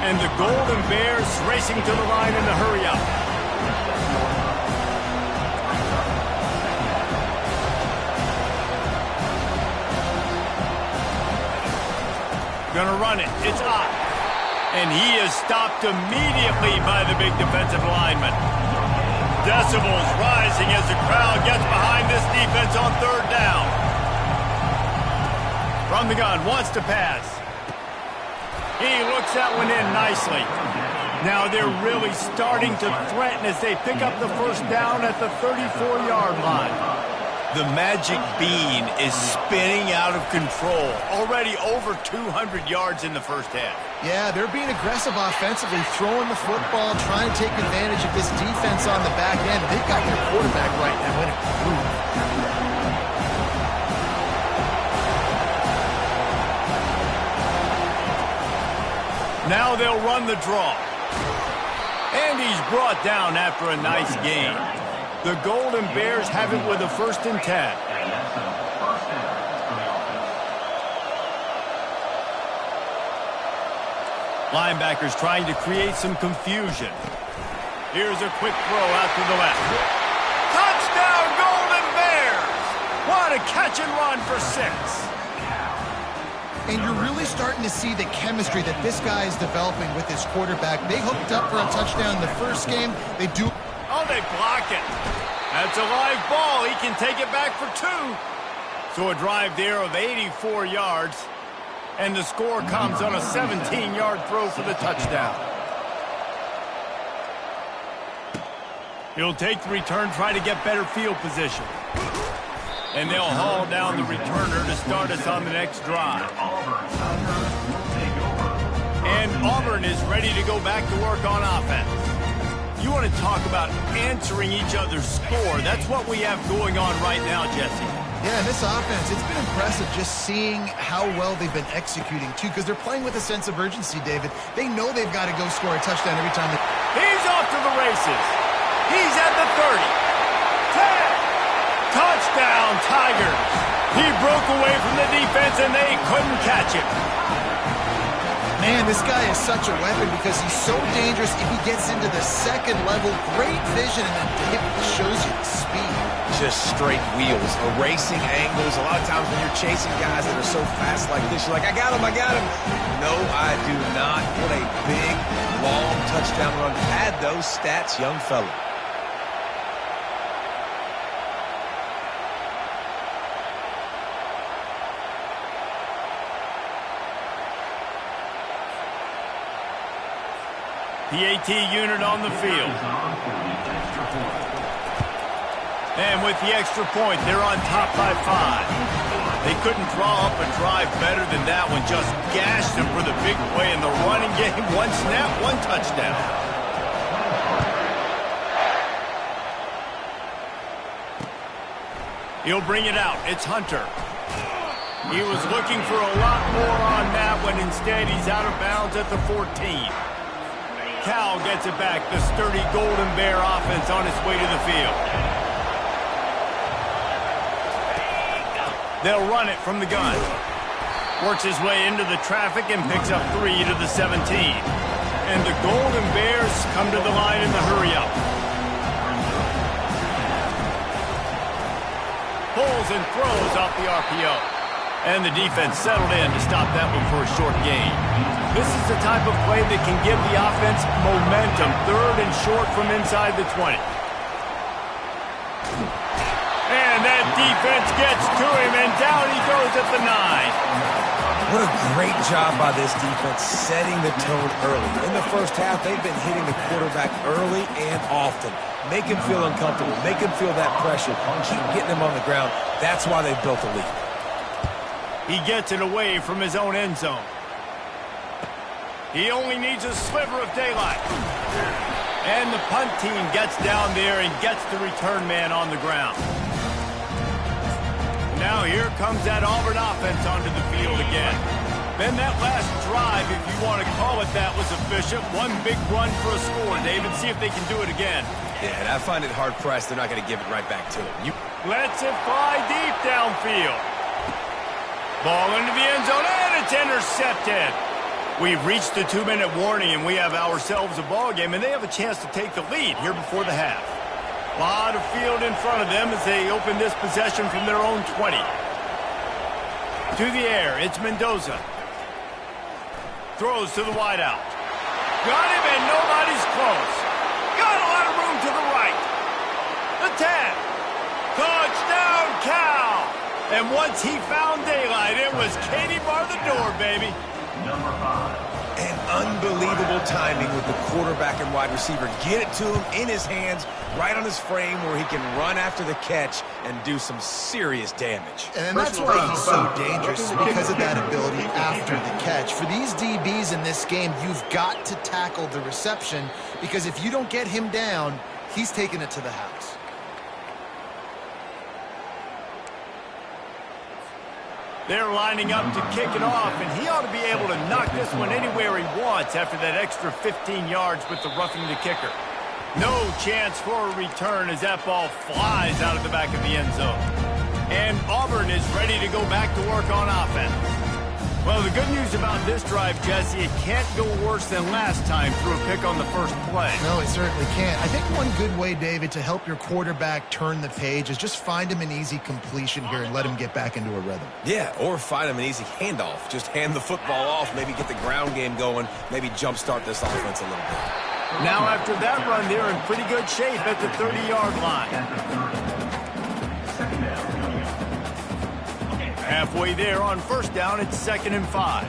And the Golden Bears racing to the line in the hurry up. Gonna run it. It's up. And he is stopped immediately by the big defensive lineman. Decibels rising as the crowd gets behind this defense on third down. From the gun, wants to pass. He looks that one in nicely. Now they're really starting to threaten as they pick up the first down at the 34-yard line. The magic bean is spinning out of control. Already over 200 yards in the first half. Yeah, they're being aggressive offensively, throwing the football, trying to take advantage of this defense on the back end. They've got their quarterback right now in a groove. Now they'll run the draw. And he's brought down after a nice gain. The Golden Bears have it with a 1st and 10. Linebackers trying to create some confusion. Here's a quick throw out to the left. Touchdown, Golden Bears! What a catch and run for 6. And you're really starting to see the chemistry that this guy is developing with his quarterback. They hooked up for a touchdown in the first game. They do. Oh, they block it. That's a live ball. He can take it back for 2. So a drive there of 84 yards. And the score comes on a 17-yard throw for the touchdown. He'll take the return, try to get better field position. And they'll haul down the returner to start us on the next drive. And Auburn is ready to go back to work on offense. You want to talk about answering each other's score. That's what we have going on right now, Jesse. Yeah, and this offense, it's been impressive just seeing how well they've been executing, too, because they're playing with a sense of urgency, David. They know they've got to go score a touchdown every time. He's off to the races. He's at the 30. 10. Touchdown, Tigers. He broke away from the defense, and they couldn't catch him. Man, this guy is such a weapon because he's so dangerous if he gets into the second level. Great vision, and then it shows you the speed. Just straight wheels, erasing angles. A lot of times when you're chasing guys that are so fast like this, you're like, I got him. No, I do not. What a big, long touchdown run. Add those stats, young fella. The AT unit on the field. And with the extra point, they're on top by 5. They couldn't draw up a drive better than that one. Just gashed them for the big play in the running game. 1 snap, 1 touchdown. He'll bring it out. It's Hunter. He was looking for a lot more on that when instead he's out of bounds at the 14. Cal gets it back. The sturdy Golden Bear offense on its way to the field. They'll run it from the gun. Works his way into the traffic and picks up 3 to the 17. And the Golden Bears come to the line in the hurry-up. Pulls and throws off the RPO. And the defense settled in to stop that one for a short gain. This is the type of play that can give the offense momentum. 3rd and short from inside the 20. And that defense gets to him, and down he goes at the 9. What a great job by this defense setting the tone early. In the first half, they've been hitting the quarterback early and often. Make him feel uncomfortable. Make him feel that pressure. Keep getting him on the ground. That's why they've built a lead. He gets it away from his own end zone. He only needs a sliver of daylight. And the punt team gets down there and gets the return man on the ground. Now here comes that Auburn offense onto the field again. Then that last drive, if you want to call it that, was efficient. 1 big run for a score. David, see if they can do it again. Yeah, and I find it hard-pressed. They're not going to give it right back to him. Lets it fly deep downfield. Ball into the end zone, and it's intercepted. We've reached the 2-minute warning, and we have ourselves a ball game, and they have a chance to take the lead here before the half. A lot of field in front of them as they open this possession from their own 20. To the air, it's Mendoza. Throws to the wideout. Got him, and nobody's close. Got a lot of room to the right. The 10. Touchdown, Cal. And once he found daylight, it was Katie bar the door, baby. Number 5. And unbelievable timing with the quarterback and wide receiver. Get it to him in his hands, right on his frame where he can run after the catch and do some serious damage. And that's why he's so dangerous, is because of that ability after the catch. For these DBs in this game, you've got to tackle the reception, because if you don't get him down, he's taking it to the house. They're lining up to kick it off, and he ought to be able to knock this one anywhere he wants after that extra 15 yards with the roughing the kicker. No chance for a return as that ball flies out of the back of the end zone. And Auburn is ready to go back to work on offense. Well, the good news about this drive, Jesse, it can't go worse than last time through a pick on the first play. No, it certainly can't. I think one good way, David, to help your quarterback turn the page is just find him an easy completion here and let him get back into a rhythm. Yeah, or find him an easy handoff. Just hand the football off, maybe get the ground game going, maybe jumpstart this offense a little bit. Now, after that run, they're in pretty good shape at the 30-yard line. Halfway there on first down, it's 2nd and 5.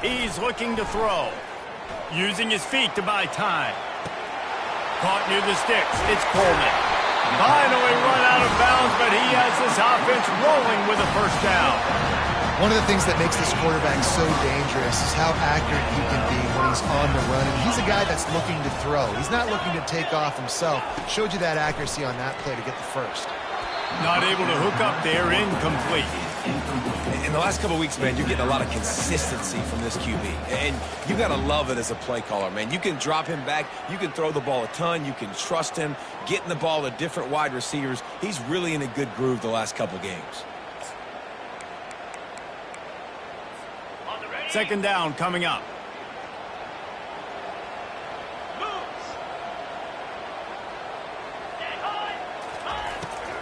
He's looking to throw. Using his feet to buy time. Caught near the sticks. It's Coleman. Finally run out of bounds, but he has this offense rolling with a first down. One of the things that makes this quarterback so dangerous is how accurate he can be when he's on the run. And he's a guy that's looking to throw. He's not looking to take off himself. Showed you that accuracy on that play to get the first. Not able to hook up there, incomplete. In the last couple of weeks, man, you're getting a lot of consistency from this QB. And you got to love it as a play caller, man. You can drop him back. You can throw the ball a ton. You can trust him. Getting the ball to different wide receivers. He's really in a good groove the last couple of games. 2nd down coming up.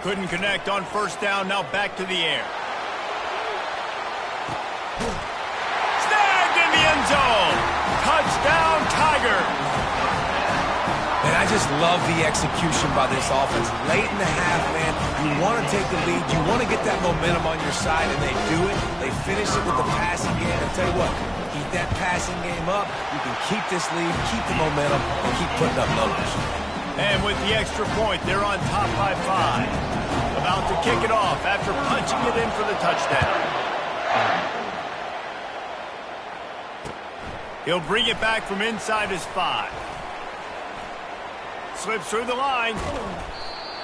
Couldn't connect on first down. Now back to the air. Snagged in the end zone. Touchdown, Tigers. And I just love the execution by this offense. Late in the half, man, you want to take the lead. You want to get that momentum on your side, and they do it. They finish it with the passing game. And tell you what, keep that passing game up. You can keep this lead, keep the momentum, and keep putting up numbers. And with the extra point, they're on top by 5. About to kick it off after punching it in for the touchdown. He'll bring it back from inside his 5. Slips through the line.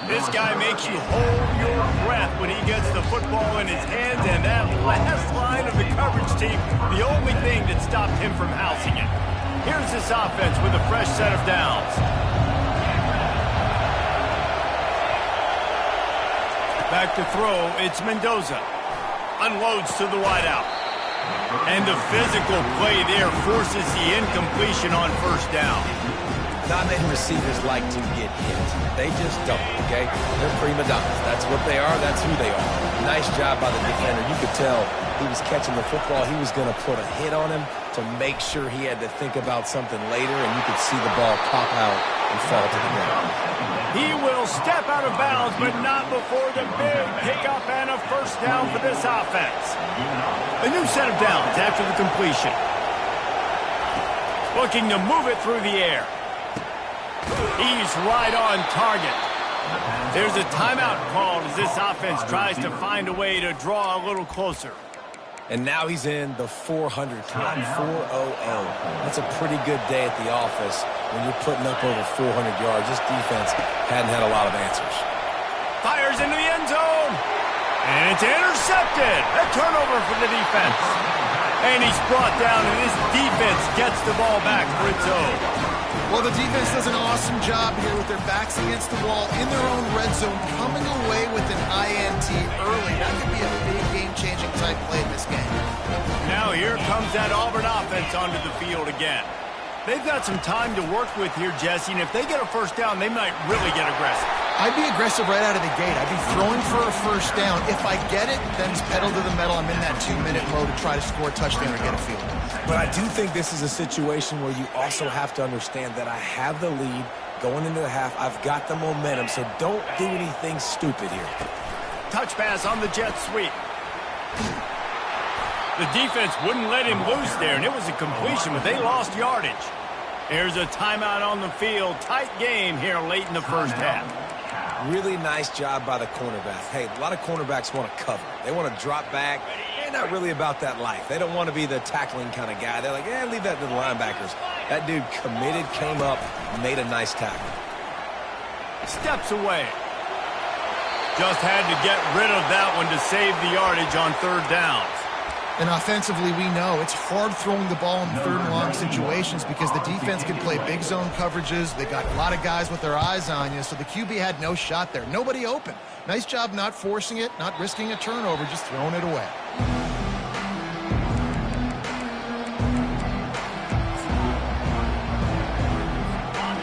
This guy makes you hold your breath when he gets the football in his hands, and that last line of the coverage team, the only thing that stopped him from housing it. Here's this offense with a fresh set of downs. Back to throw, it's Mendoza. Unloads to the wideout. And the physical play there forces the incompletion on first down. Not many receivers like to get hit. They just don't, okay? They're prima donnas. That's what they are. That's who they are. Nice job by the defender. You could tell he was catching the football. He was going to put a hit on him to make sure he had to think about something later, and you could see the ball pop out and fall to the ground. He will step out of bounds, but not before the big pickup and a first down for this offense. A new set of downs after the completion. Looking to move it through the air. He's right on target. There's a timeout called as this offense tries to find a way to draw a little closer. And now he's in the 400 club, 400. That's a pretty good day at the office when you're putting up over 400 yards. This defense hadn't had a lot of answers. Fires into the end zone. And it's intercepted. A turnover for the defense. And he's brought down, and this defense gets the ball back for its own. Well, the defense does an awesome job here with their backs against the wall in their own red zone, coming away with an INT early. That could be a big game-changing type play in this game. Now here comes that Auburn offense onto the field again. They've got some time to work with here, Jesse, and if they get a first down, they might really get aggressive. I'd be aggressive right out of the gate. I'd be throwing for a first down. If I get it, then it's pedal to the metal. I'm in that 2-minute mode to try to score a touchdown or get a field goal. But I do think this is a situation where you also have to understand that I have the lead going into the half. I've got the momentum, so don't do anything stupid here. Touch pass on the jet sweep. The defense wouldn't let him loose there, and it was a completion, but they lost yardage. Here's a timeout on the field. Tight game here late in the first half. Really nice job by the cornerback. Hey, a lot of cornerbacks want to cover. They want to drop back. They're not really about that life. They don't want to be the tackling kind of guy. They're like, leave that to the linebackers. That dude committed, came up, made a nice tackle. Steps away. Just had to get rid of that one to save the yardage on third downs. And offensively, we know it's hard throwing the ball in third and long situations because the defense can play big zone coverages. They got a lot of guys with their eyes on you, so the QB had no shot there. Nobody open. Nice job not forcing it, not risking a turnover, just throwing it away.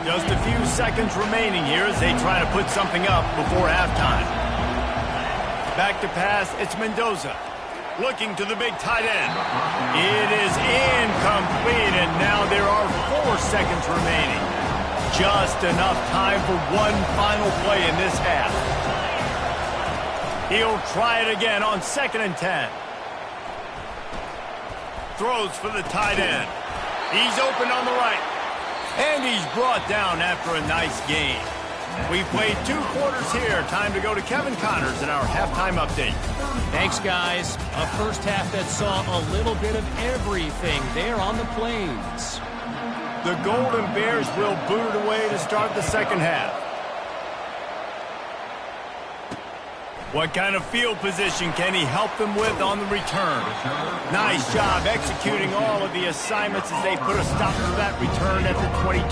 Just a few seconds remaining here as they try to put something up before halftime. Back to pass, it's Mendoza. Looking to the big tight end. It is incomplete, and now there are 4 seconds remaining. Just enough time for one final play in this half. He'll try it again on 2nd and 10. Throws for the tight end. He's open on the right. And he's brought down after a nice gain. We've played 2 quarters here. Time to go to Kevin Connors in our halftime update. Thanks, guys. A first half that saw a little bit of everything there on the Plains. The Golden Bears will boot it away to start the second half. What kind of field position can he help them with on the return? Nice job executing all of the assignments as they put a stop to that return at the 22.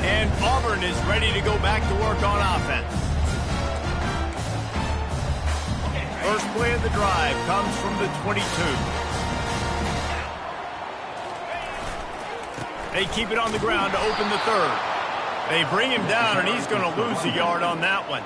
And Auburn is ready to go back to work on offense. First play of the drive comes from the 22. They keep it on the ground to open the third. They bring him down, and he's going to lose a yard on that one.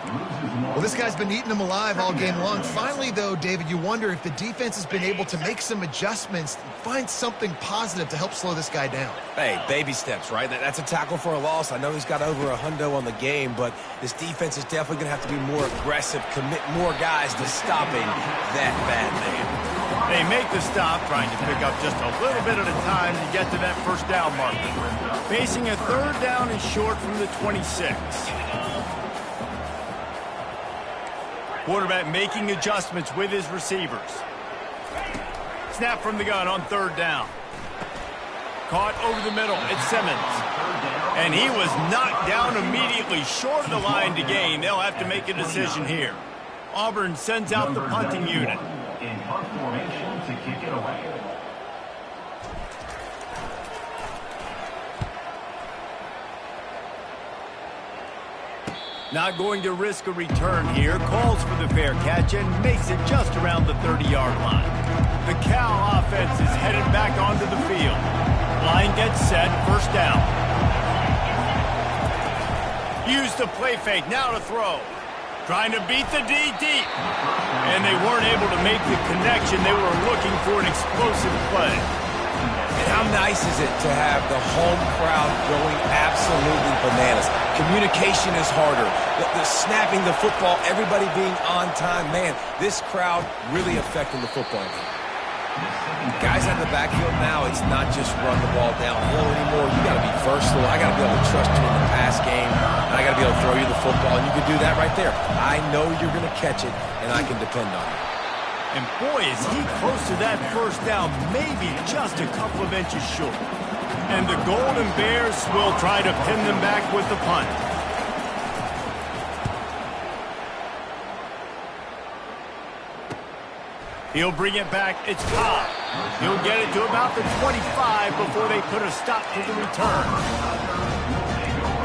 Well, this guy's been eating them alive all game long. Finally, though, David, you wonder if the defense has been able to make some adjustments, find something positive to help slow this guy down. Hey, baby steps, right? That's a tackle for a loss. I know he's got over a hundo on the game, but this defense is definitely going to have to be more aggressive, commit more guys to stopping that bad man. They make the stop, trying to pick up just a little bit at a time to get to that first down marker. Facing a third down and short from the 26. Quarterback making adjustments with his receivers. Snap from the gun on third down. Caught over the middle. It's Simmons. And he was knocked down immediately short of the line to gain. They'll have to make a decision here. Auburn sends out the punting unit. In punt formation to kick it away. Not going to risk a return here. Calls for the fair catch and makes it just around the 30-yard line. The Cal offense is headed back onto the field. Line gets set. First down. Use the play fake. Now to throw. Trying to beat the D deep. And they weren't able to make the connection. They were looking for an explosive play. And how nice is it to have the home crowd going absolutely bananas? Communication is harder. The snapping the football, everybody being on time. Man, this crowd really affecting the football game. Guys out of the backfield now, it's not just run the ball downhill anymore. You got to be versatile. I got to be able to trust you in the pass game. And I got to be able to throw you the football, and you can do that right there. I know you're going to catch it, and I can depend on it. And boy, is he close to that first down, maybe just a couple of inches short. And the Golden Bears will try to pin them back with the punt. He'll bring it back. It's Cobb. He'll get it to about the 25 before they put a stop to the return.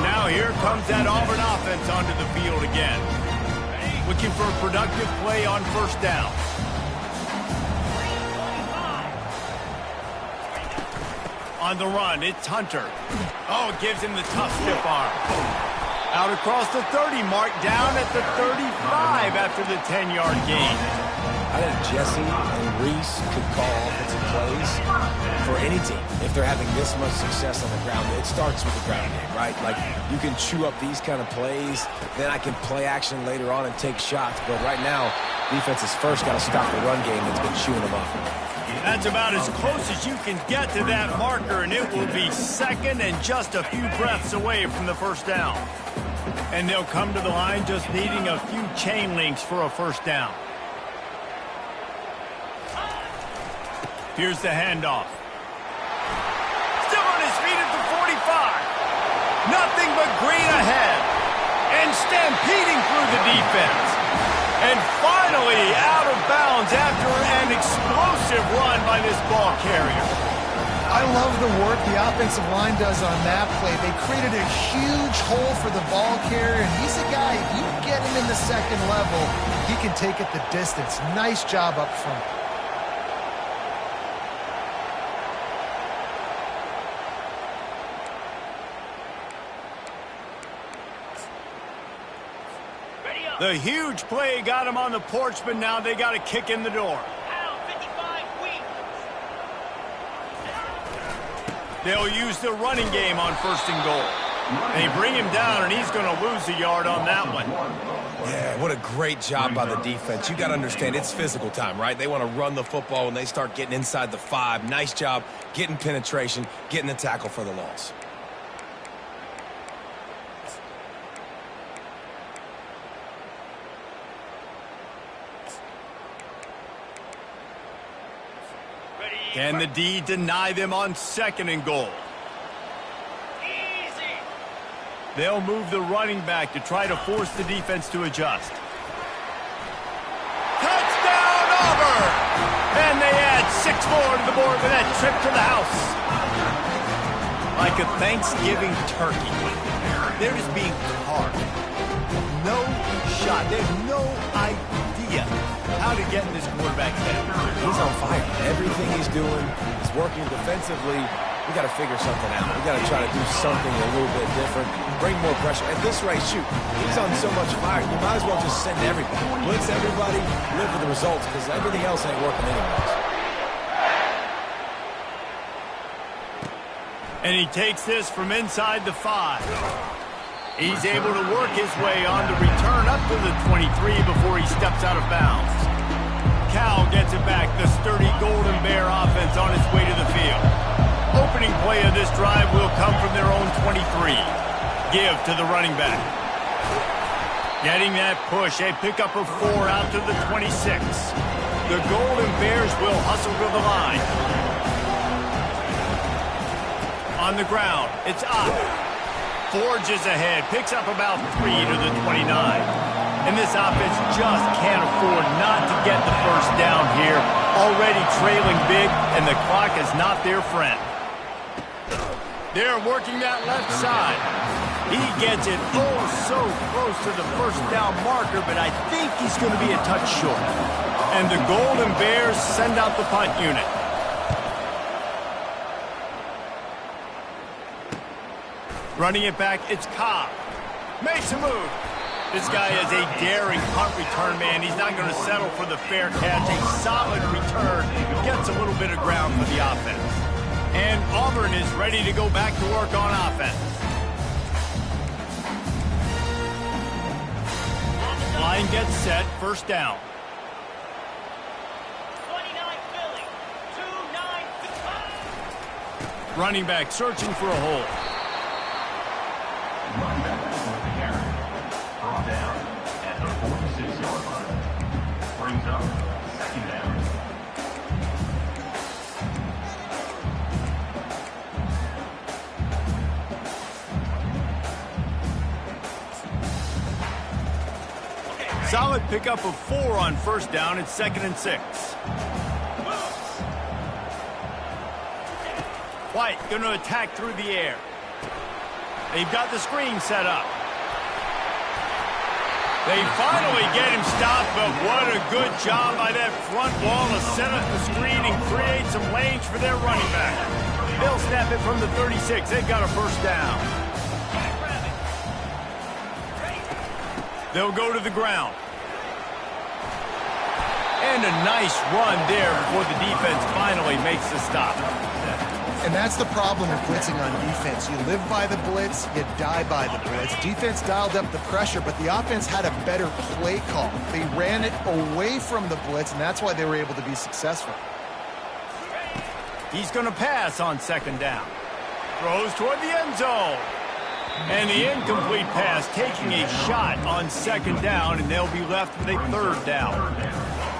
Now here comes that Auburn offense onto the field again. Looking for a productive play on first down. On the run, it's Hunter. Oh, gives him the tough stiff arm. Out across the 30 mark, down at the 35 after the 10-yard gain. I think Jesse and Reese could call offensive plays for any team. If they're having this much success on the ground, it starts with the ground game, right? Like, you can chew up these kind of plays, then I can play action later on and take shots. But right now, defense is first got to stop the run game that's been chewing them up. That's about as close as you can get to that marker, and it will be second and just a few breaths away from the first down. And they'll come to the line just needing a few chain links for a first down. Here's the handoff. Still on his feet at the 45. Nothing but green ahead. And stampeding through the defense. And finally out of bounds after an explosive run by this ball carrier. I love the work the offensive line does on that play. They created a huge hole for the ball carrier, and he's a guy, if you get him in the second level, he can take it the distance. Nice job up front. The huge play got him on the porch, but now they got to kick in the door. They'll use the running game on first and goal. They bring him down, and he's going to lose a yard on that one. Yeah, what a great job by the defense. You got to understand, it's physical time, right? They want to run the football when they start getting inside the 5. Nice job getting penetration, getting the tackle for the loss. Can the D deny them on second and goal? Easy. They'll move the running back to try to force the defense to adjust. Touchdown, Auburn! And they add 6 more to the board with that trip to the house. Like a Thanksgiving turkey, they're just being carved. No shot. There's no idea how to get in this quarterback's head. He's on fire. Everything he's doing is working defensively. We got to figure something out. We got to try to do something a little bit different, bring more pressure. At this rate, shoot, he's on so much fire, you might as well just send everybody. Blitz everybody, live for the results, because everything else ain't working anyways. And he takes this from inside the 5. He's able to work his way on the return up to the 23 before he steps out of bounds. Cal gets it back, the sturdy Golden Bear offense on its way to the field. Opening play of this drive will come from their own 23. Give to the running back. Getting that push, a pickup of 4 out to the 26. The Golden Bears will hustle to the line. On the ground, it's up. Forges ahead, picks up about 3 to the 29. And this offense just can't afford not to get the first down here. Already trailing big, and the clock is not their friend. They're working that left side. He gets it oh so close to the first down marker, but I think he's going to be a touch short. And the Golden Bears send out the punt unit. Running it back, it's Cobb. Makes a move. This guy is a daring punt return man. He's not going to settle for the fair catch. A solid return. Gets a little bit of ground for the offense. And Auburn is ready to go back to work on offense. Line gets set, first down. 29 Philly. 2-9. Running back searching for a hole. Running back with the carry. Brought down at the 46-yard line. Brings up second down. Solid pickup of 4 on first down. It's 2nd and 6. White going to attack through the air. They've got the screen set up. They finally get him stopped, but what a good job by that front wall to set up the screen and create some lanes for their running back. They'll snap it from the 36. They've got a first down. They'll go to the ground. And a nice run there before the defense finally makes the stop. And that's the problem with blitzing on defense. You live by the blitz, you die by the blitz. Defense dialed up the pressure, but the offense had a better play call. They ran it away from the blitz, and that's why they were able to be successful. He's going to pass on second down. Throws toward the end zone. And the incomplete pass taking a shot on second down, and they'll be left with a third down.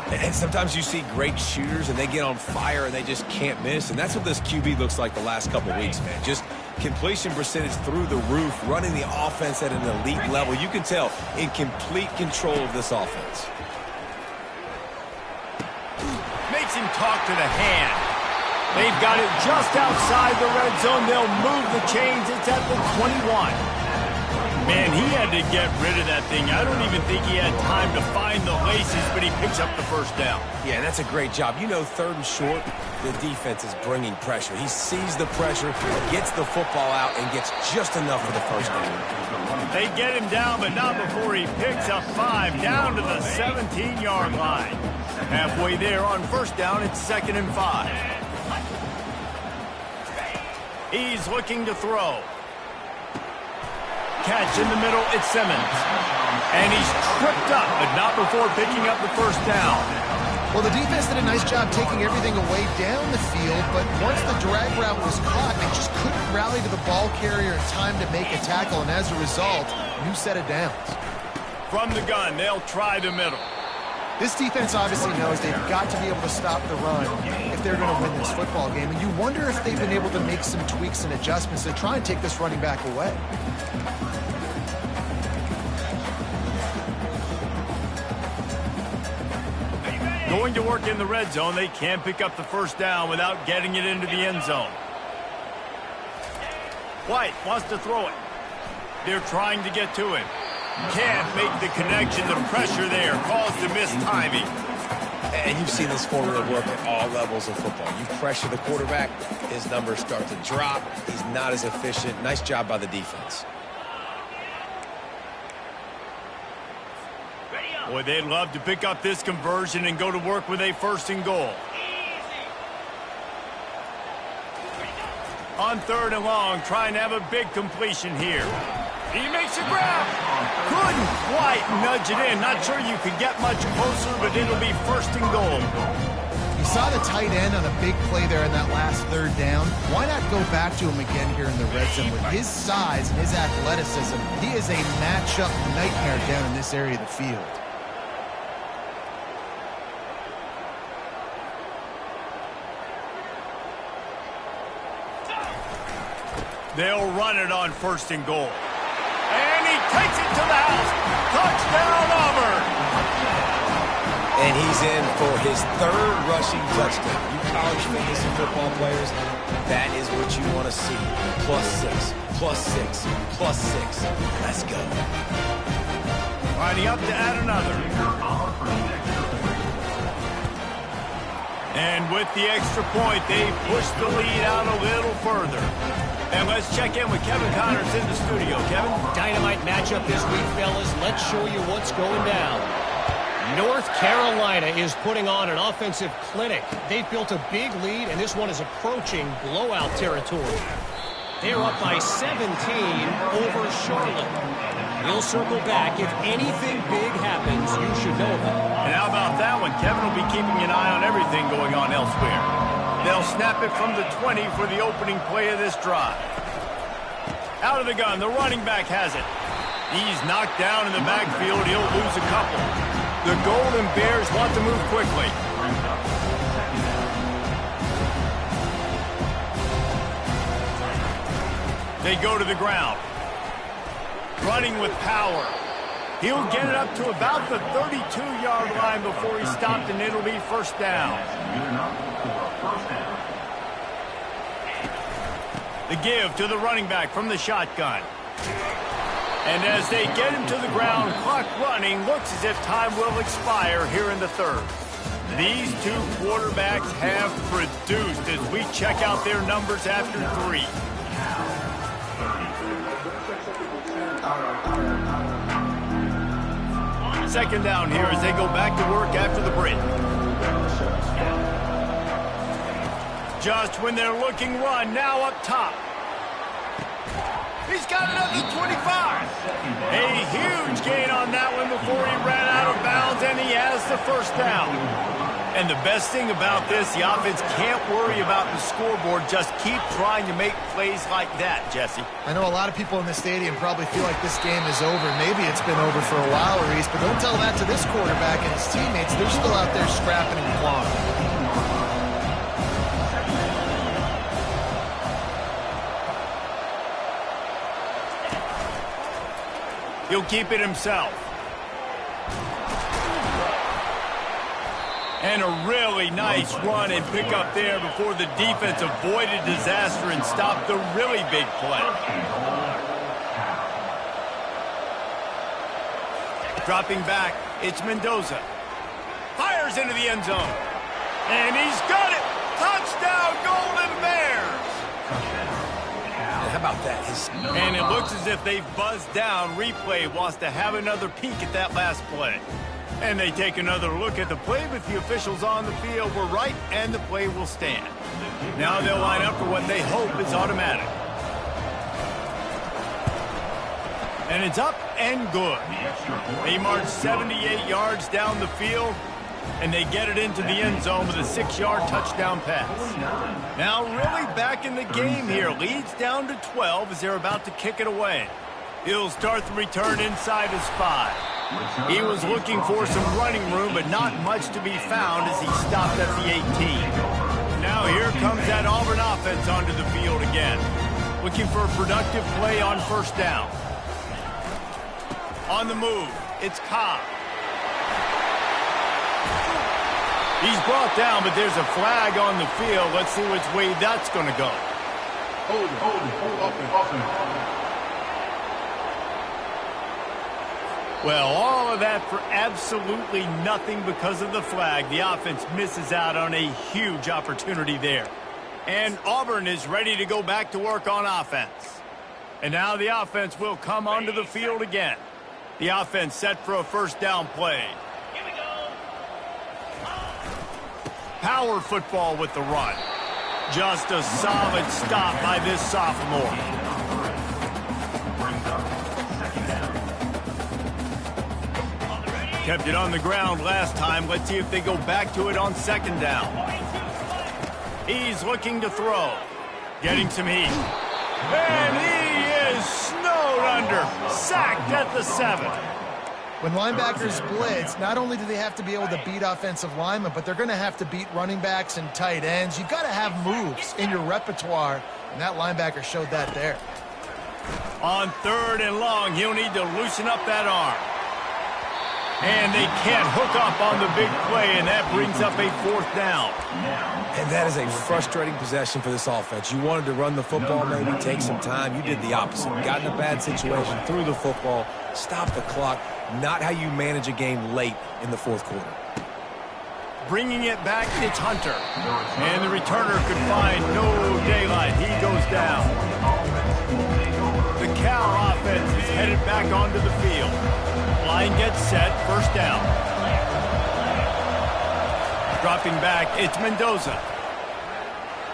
And sometimes you see great shooters, and they get on fire, and they just can't miss. And that's what this QB looks like the last couple weeks, man. Just completion percentage through the roof, running the offense at an elite level. You can tell in complete control of this offense. Makes him talk to the hand. They've got it just outside the red zone. They'll move the chains. It's at the 21. Man, he had to get rid of that thing. I don't even think he had time to find the laces, but he picks up the first down. Yeah, that's a great job. You know, third and short, the defense is bringing pressure. He sees the pressure, gets the football out, and gets just enough for the first down. They get him down, but not before he picks up 5 down to the 17-yard line. Halfway there on first down, it's 2nd and 5. He's looking to throw. Catch in the middle, it's Simmons. And he's tripped up, but not before picking up the first down. Well, the defense did a nice job taking everything away down the field, but once the drag route was caught, they just couldn't rally to the ball carrier in time to make a tackle, and as a result, new set of downs. From the gun, they'll try the middle. This defense obviously knows they've got to be able to stop the run if they're going to win this football game. And you wonder if they've been able to make some tweaks and adjustments to try and take this running back away. Going to work in the red zone, they can't pick up the first down without getting it into the end zone. White wants to throw it. They're trying to get to him. Can't make the connection. The pressure there caused the missed timing. And you've seen this formula work at all levels of football. You pressure the quarterback, his numbers start to drop. He's not as efficient. Nice job by the defense. Boy, they'd love to pick up this conversion and go to work with a 1st and goal. On 3rd and long, trying to have a big completion here. He makes a grab. Couldn't quite nudge it in. Not sure you could get much closer, but it'll be 1st and goal. You saw the tight end on a big play there in that last 3rd down. Why not go back to him again here in the red zone? With his size and his athleticism, he is a matchup nightmare down in this area of the field. They'll run it on 1st and goal. And he takes it to the house. Touchdown, Auburn. And he's in for his 3rd rushing touchdown. You college fantasy football players, that is what you want to see. +6, +6, +6. Let's go. Lining up to add another. And with the extra point, they push the lead out a little further. And let's check in with Kevin Connors in the studio. Kevin? Dynamite matchup this week, fellas. Let's show you what's going down. North Carolina is putting on an offensive clinic. They've built a big lead, and this one is approaching blowout territory. They're up by 17 over Charlotte. We'll circle back. If anything big happens, you should know about it. And how about that one? Kevin will be keeping an eye on everything going on elsewhere. They'll snap it from the 20 for the opening play of this drive. Out of the gun, the running back has it. He's knocked down in the backfield. He'll lose a couple. The Golden Bears want to move quickly. They go to the ground. Running with power. He'll get it up to about the 32-yard line before he's stopped, and it'll be 1st down. The give to the running back from the shotgun. And as they get him to the ground, clock running, looks as if time will expire here in the 3rd. These two quarterbacks have produced as we check out their numbers after 3. Second down here as they go back to work after the break. Just when they're looking run, now up top. He's got another 25. A huge gain on that one before he ran out of bounds, and he has the first down. And the best thing about this, the offense can't worry about the scoreboard. Just keep trying to make plays like that, Jesse. I know a lot of people in the stadium probably feel like this game is over. Maybe it's been over for a while, Reese, but don't tell that to this quarterback and his teammates. They're still out there scrapping and clawing. He'll keep it himself. And a really nice run and pick up there before the defense avoided disaster and stopped the really big play. Dropping back, it's Mendoza. Fires into the end zone. And he's got it! Touchdown, Golden Bears! How about that? And it looks as if they've buzzed down. Replay wants to have another peek at that last play. And they take another look at the play, but the officials on the field were right, and the play will stand. Now they'll line up for what they hope is automatic. And it's up and good. They march 78 yards down the field, and they get it into the end zone with a 6-yard touchdown pass. Now really back in the game here. Leads down to 12 as they're about to kick it away. He'll start the return inside his 5. He was looking for some running room, but not much to be found as he stopped at the 18. Now here comes that Auburn offense onto the field again. Looking for a productive play on first down. On the move, it's Cobb. He's brought down, but there's a flag on the field. Let's see which way that's going to go. Hold it. Well, all of that for absolutely nothing because of the flag. The offense misses out on a huge opportunity there. And Auburn is ready to go back to work on offense. And now the offense will come onto the field again. The offense set for a first down play. Power football with the run. Just a solid stop by this sophomore. Kept it on the ground last time. Let's see if they go back to it on second down. He's looking to throw. Getting some heat. And he is snowed under. Sacked at the 7. When linebackers blitz, not only do they have to be able to beat offensive linemen, but they're going to have to beat running backs and tight ends. You've got to have moves in your repertoire, and that linebacker showed that there. On third and long, he'll need to loosen up that arm. And they can't hook up on the big play, and that brings up a fourth down. And that is a frustrating possession for this offense. You wanted to run the football, maybe take some time. You did the opposite. Got in a bad situation, threw the football, stopped the clock. Not how you manage a game late in the fourth quarter. Bringing it back, it's Hunter. And the returner could find no daylight. He goes down. The Cal offense is headed back onto the field. Line gets set, first down. Dropping back, it's Mendoza.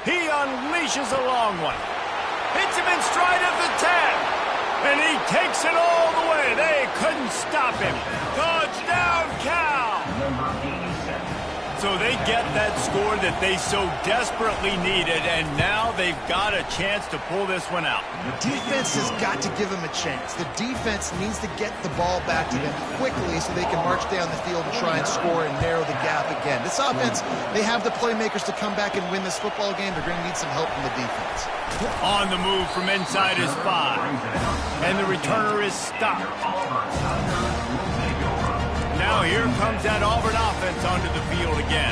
He unleashes a long one. Hits him in stride of the 10. And he takes it all the way. They couldn't stop him. Touchdown, Cal! So they get that score that they so desperately needed, and now they've got a chance to pull this one out. The defense has got to give them a chance. The defense needs to get the ball back to them quickly so they can march down the field and try and score and narrow the gap again. This offense, they have the playmakers to come back and win this football game. They're going to need some help from the defense. On the move from inside his 5. And the returner is stopped. Now here comes that Auburn offense onto the field again.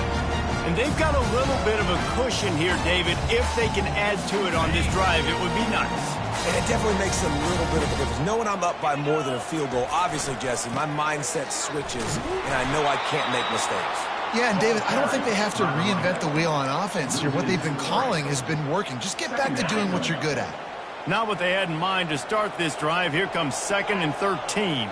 And they've got a little bit of a cushion here, David. If they can add to it on this drive, it would be nice. And it definitely makes a little bit of a difference. Knowing I'm up by more than a field goal, obviously, Jesse, my mindset switches, and I know I can't make mistakes. Yeah, and David, I don't think they have to reinvent the wheel on offense here. What they've been calling has been working. Just get back to doing what you're good at. Not what they had in mind to start this drive. Here comes 2nd and 13.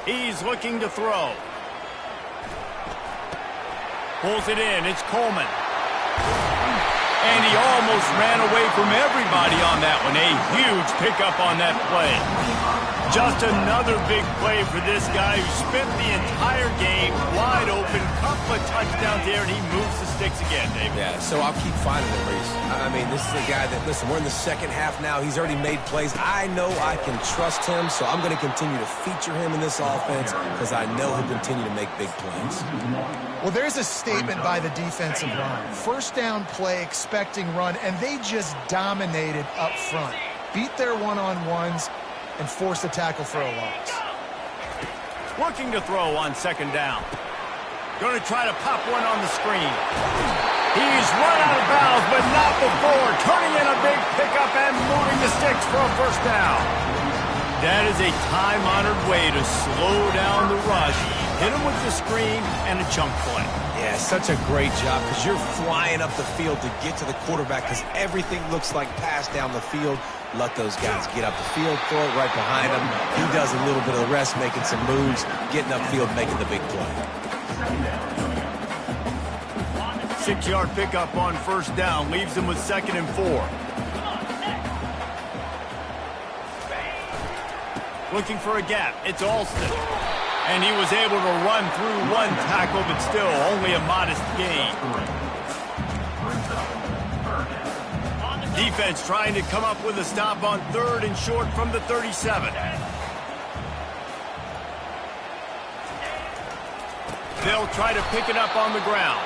He's looking to throw. Pulls it in. It's Coleman. And he almost ran away from everybody on that one. A huge pickup on that play. Just another big play for this guy who spent the entire game wide open. Couple of touchdowns there, and he moves the sticks again, David. Yeah, so I'll keep finding him, Reese. I mean, this is a guy that, listen, we're in the second half now. He's already made plays. I know I can trust him, so I'm going to continue to feature him in this offense because I know he'll continue to make big plays. Well, there's a statement by the defensive line. First down play, expecting run, and they just dominated up front. Beat their one-on-ones and forced a tackle for a loss. Looking to throw on 2nd down. Going to try to pop one on the screen. He's run out of bounds, but not before. Turning in a big pickup and moving the sticks for a 1st down. That is a time-honored way to slow down the rush. Hit him with the screen and a chunk play. Yeah, such a great job because you're flying up the field to get to the quarterback because everything looks like pass down the field. Let those guys get up the field, throw it right behind him. He does a little bit of the rest, making some moves, getting upfield, making the big play. 6-yard pickup on 1st down leaves him with 2nd and 4. Looking for a gap. It's Alston. And he was able to run through one tackle, but still only a modest gain. Defense trying to come up with a stop on 3rd and short from the 37. They'll try to pick it up on the ground.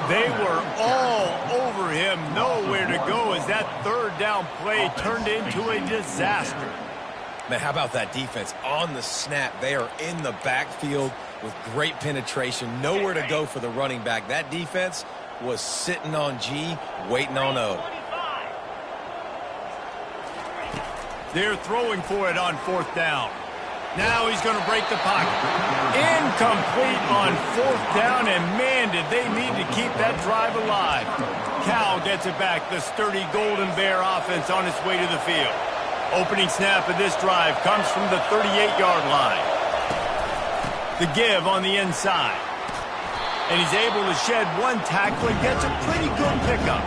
They were all over him, nowhere to go as that 3rd down play turned into a disaster. Man, how about that defense? On the snap, they are in the backfield with great penetration, nowhere to go for the running back. That defense was sitting on G, waiting on O. They're throwing for it on 4th down. Now he's going to break the pocket. Incomplete on 4th down, and man, did they need to keep that drive alive. Cal gets it back, the sturdy Golden Bear offense on its way to the field. Opening snap of this drive comes from the 38-yard line. The give on the inside. And he's able to shed one tackle and gets a pretty good pickup.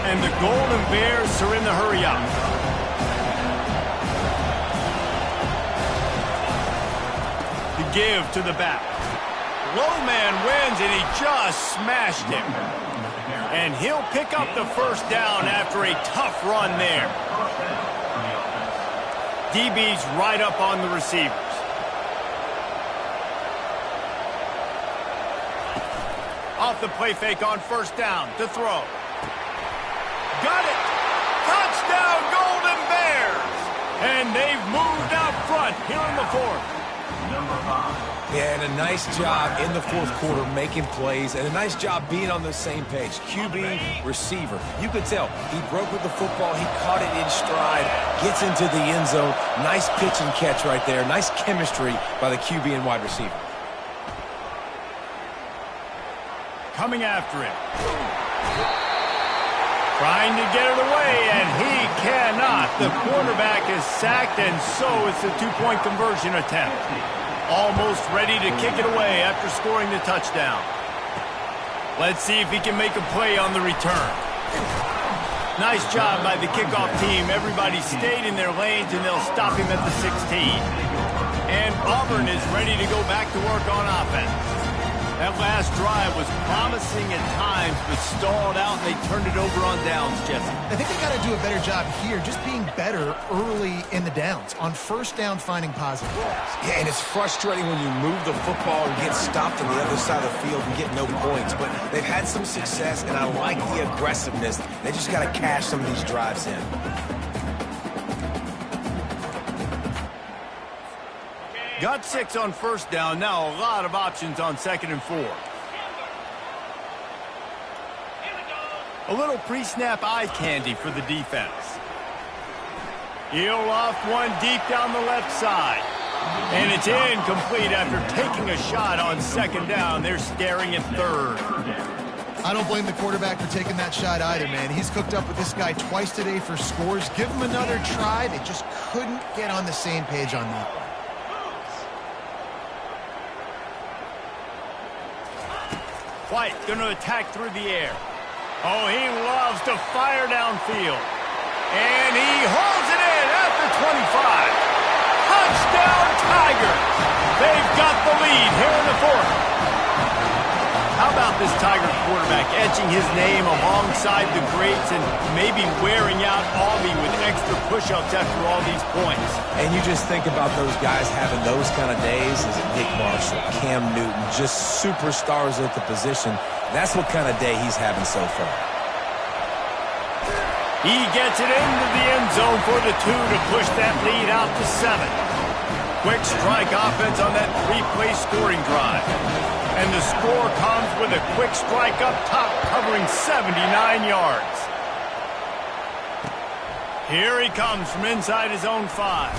And the Golden Bears are in the hurry-up. The give to the back. Low man wins, and he just smashed him. And he'll pick up the 1st down after a tough run there. DB's right up on the receivers. Off the play fake on 1st down to throw. Got it! Touchdown, Golden Bears! And they've moved out front here in the 4th. Yeah, and a nice job in the 4th quarter making plays, and a nice job being on the same page. QB, receiver. You could tell he broke with the football. He caught it in stride, gets into the end zone. Nice pitch and catch right there. Nice chemistry by the QB and wide receiver. Coming after him. Trying to get it away, and he cannot. The quarterback is sacked, and so it's a 2-point conversion attempt. Almost ready to kick it away after scoring the touchdown. Let's see if he can make a play on the return. Nice job by the kickoff team. Everybody stayed in their lanes, and they'll stop him at the 16. And Auburn is ready to go back to work on offense. That last drive was promising at times, but stalled out, and they turned it over on downs, Jesse. I think they got to do a better job here, just being better early in the downs. On 1st down, finding positive plays. Yeah, and it's frustrating when you move the football and get stopped on the other side of the field and get no points. But they've had some success, and I like the aggressiveness. They just got to cash some of these drives in. Got 6 on 1st down. Now a lot of options on 2nd and 4. A little pre-snap eye candy for the defense. He'll off one deep down the left side. And it's incomplete after taking a shot on second down. They're staring at third. I don't blame the quarterback for taking that shot either, man. He's cooked up with this guy twice today for scores. Give him another try. They just couldn't get on the same page on that one. White going to attack through the air. Oh, he loves to fire downfield. And he holds it in at the 25. Touchdown Tigers. They've got the lead here in the fourth. How about this Tiger quarterback etching his name alongside the greats and maybe wearing out Albie with extra push-ups after all these points? And you just think about those guys having those kind of days as Nick Marshall, Cam Newton, just superstars at the position. That's what kind of day he's having so far. He gets it into the end zone for the 2 to push that lead out to 7. Quick strike offense on that 3-play scoring drive. And the score comes with a quick strike up top covering 79 yards. Here he comes from inside his own 5.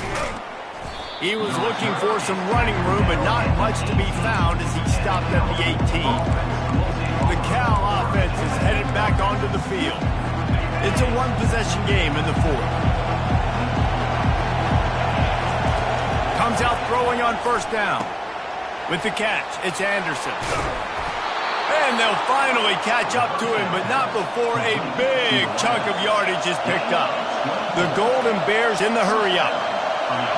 He was looking for some running room, but not much to be found as he stopped at the 18. The Cal offense is headed back onto the field. It's a one-possession game in the fourth. Comes out throwing on first down. With the catch, it's Anderson. And they'll finally catch up to him, but not before a big chunk of yardage is picked up. The Golden Bears in the hurry-up.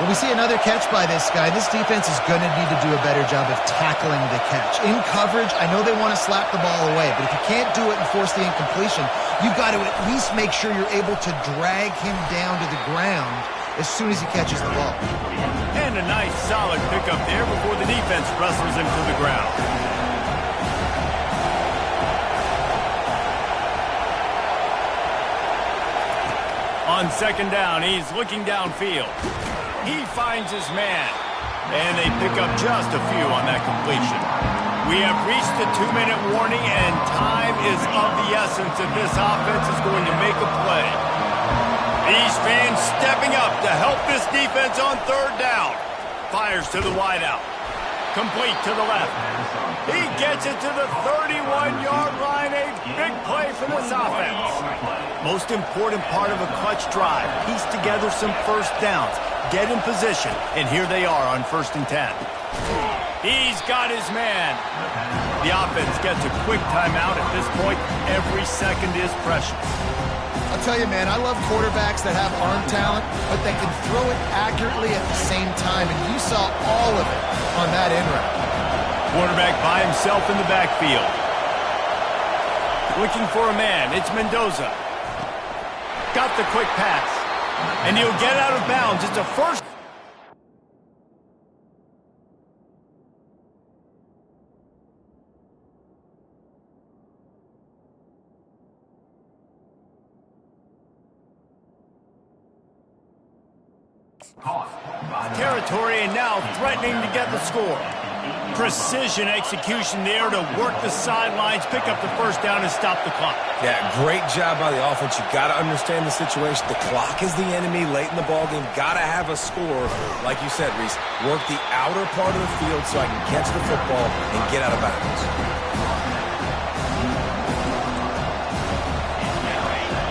When we see another catch by this guy, this defense is going to need to do a better job of tackling the catch. In coverage, I know they want to slap the ball away, but if you can't do it and force the incompletion, you've got to at least make sure you're able to drag him down to the ground as soon as he catches the ball. And a nice solid pickup there before the defense wrestles him to the ground. On second down, he's looking downfield. He finds his man. And they pick up just a few on that completion. We have reached the 2-minute warning, and time is of the essence if this offense is going to make a play. These fans stepping up to help this defense on third down. Fires to the wideout. Complete to the left. He gets it to the 31-yard line. A big play for this offense. Most important part of a clutch drive. Piece together some first downs. Get in position. And here they are on 1st and 10. He's got his man. The offense gets a quick timeout at this point. Every second is precious. I'll tell you, man, I love quarterbacks that have arm talent, but they can throw it accurately at the same time, and you saw all of it on that in route. Quarterback by himself in the backfield. Looking for a man. It's Mendoza. Got the quick pass. And he'll get out of bounds. It's a first. Territory and now threatening to get the score. Precision execution there to work the sidelines, pick up the first down, and stop the clock. Yeah, great job by the offense. You got to understand the situation. The clock is the enemy late in the ballgame. Got to have a score. Like you said, Reese, work the outer part of the field so I can catch the football and get out of bounds.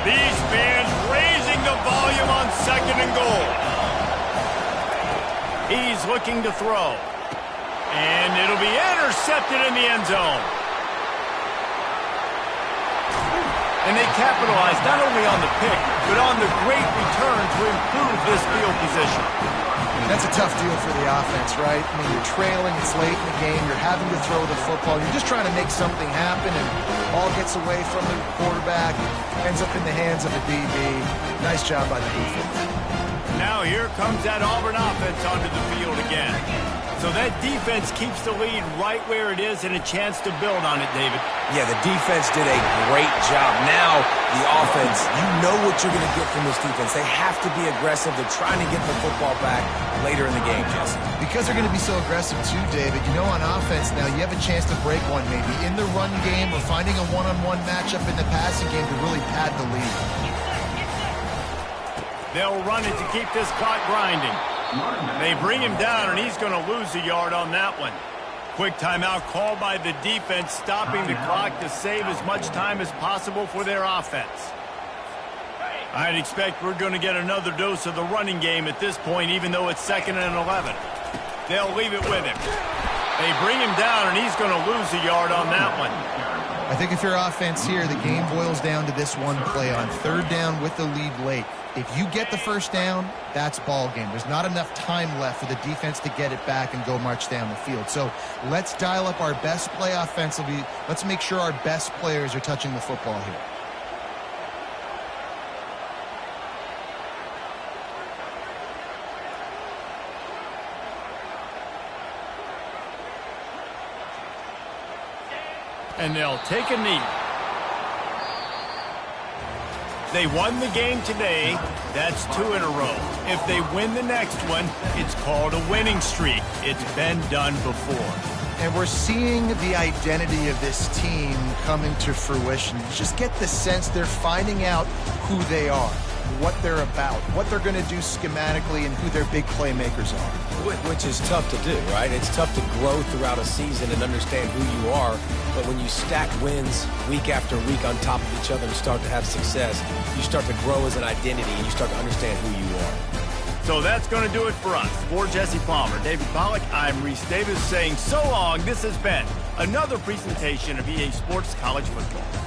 These fans raising the volume on 2nd and goal. He's looking to throw. And it'll be intercepted in the end zone. And they capitalize not only on the pick, but on the great return to improve this field position. That's a tough deal for the offense, right? I mean, you're trailing, it's late in the game, you're having to throw the football, you're just trying to make something happen, and ball gets away from the quarterback, ends up in the hands of a DB. Nice job by the defense. Now here comes that Auburn offense onto the field again. So that defense keeps the lead right where it is and a chance to build on it, David. Yeah, the defense did a great job. Now, the offense, you know what you're going to get from this defense. They have to be aggressive. They're trying to get the football back later in the game, Jesse. Because they're going to be so aggressive too, David, you know on offense now you have a chance to break one maybe in the run game or finding a one-on-one matchup in the passing game to really pad the lead. They'll run it to keep this clock grinding. They bring him down, and he's going to lose a yard on that one. Quick timeout called by the defense, stopping the clock to save as much time as possible for their offense. I'd expect we're going to get another dose of the running game at this point, even though it's 2nd and 11. They'll leave it with him. They bring him down, and he's going to lose a yard on that one. I think if you're offense here, the game boils down to this one play on 3rd down with the lead late. If you get the 1st down, that's ball game. There's not enough time left for the defense to get it back and go march down the field. So let's dial up our best play offensively. Let's make sure our best players are touching the football here. And they'll take a knee. They won the game today. That's 2 in a row. If they win the next one, it's called a winning streak. It's been done before. And we're seeing the identity of this team coming to fruition. Just get the sense they're finding out who they are, what they're about, what they're going to do schematically, and who their big playmakers are. Which is tough to do, right? It's tough to grow throughout a season and understand who you are. But when you stack wins week after week on top of each other and start to have success, you start to grow as an identity and you start to understand who you are. So that's going to do it for us. For Jesse Palmer, David Pollack, I'm Reese Davis saying so long. This has been another presentation of EA Sports College Football.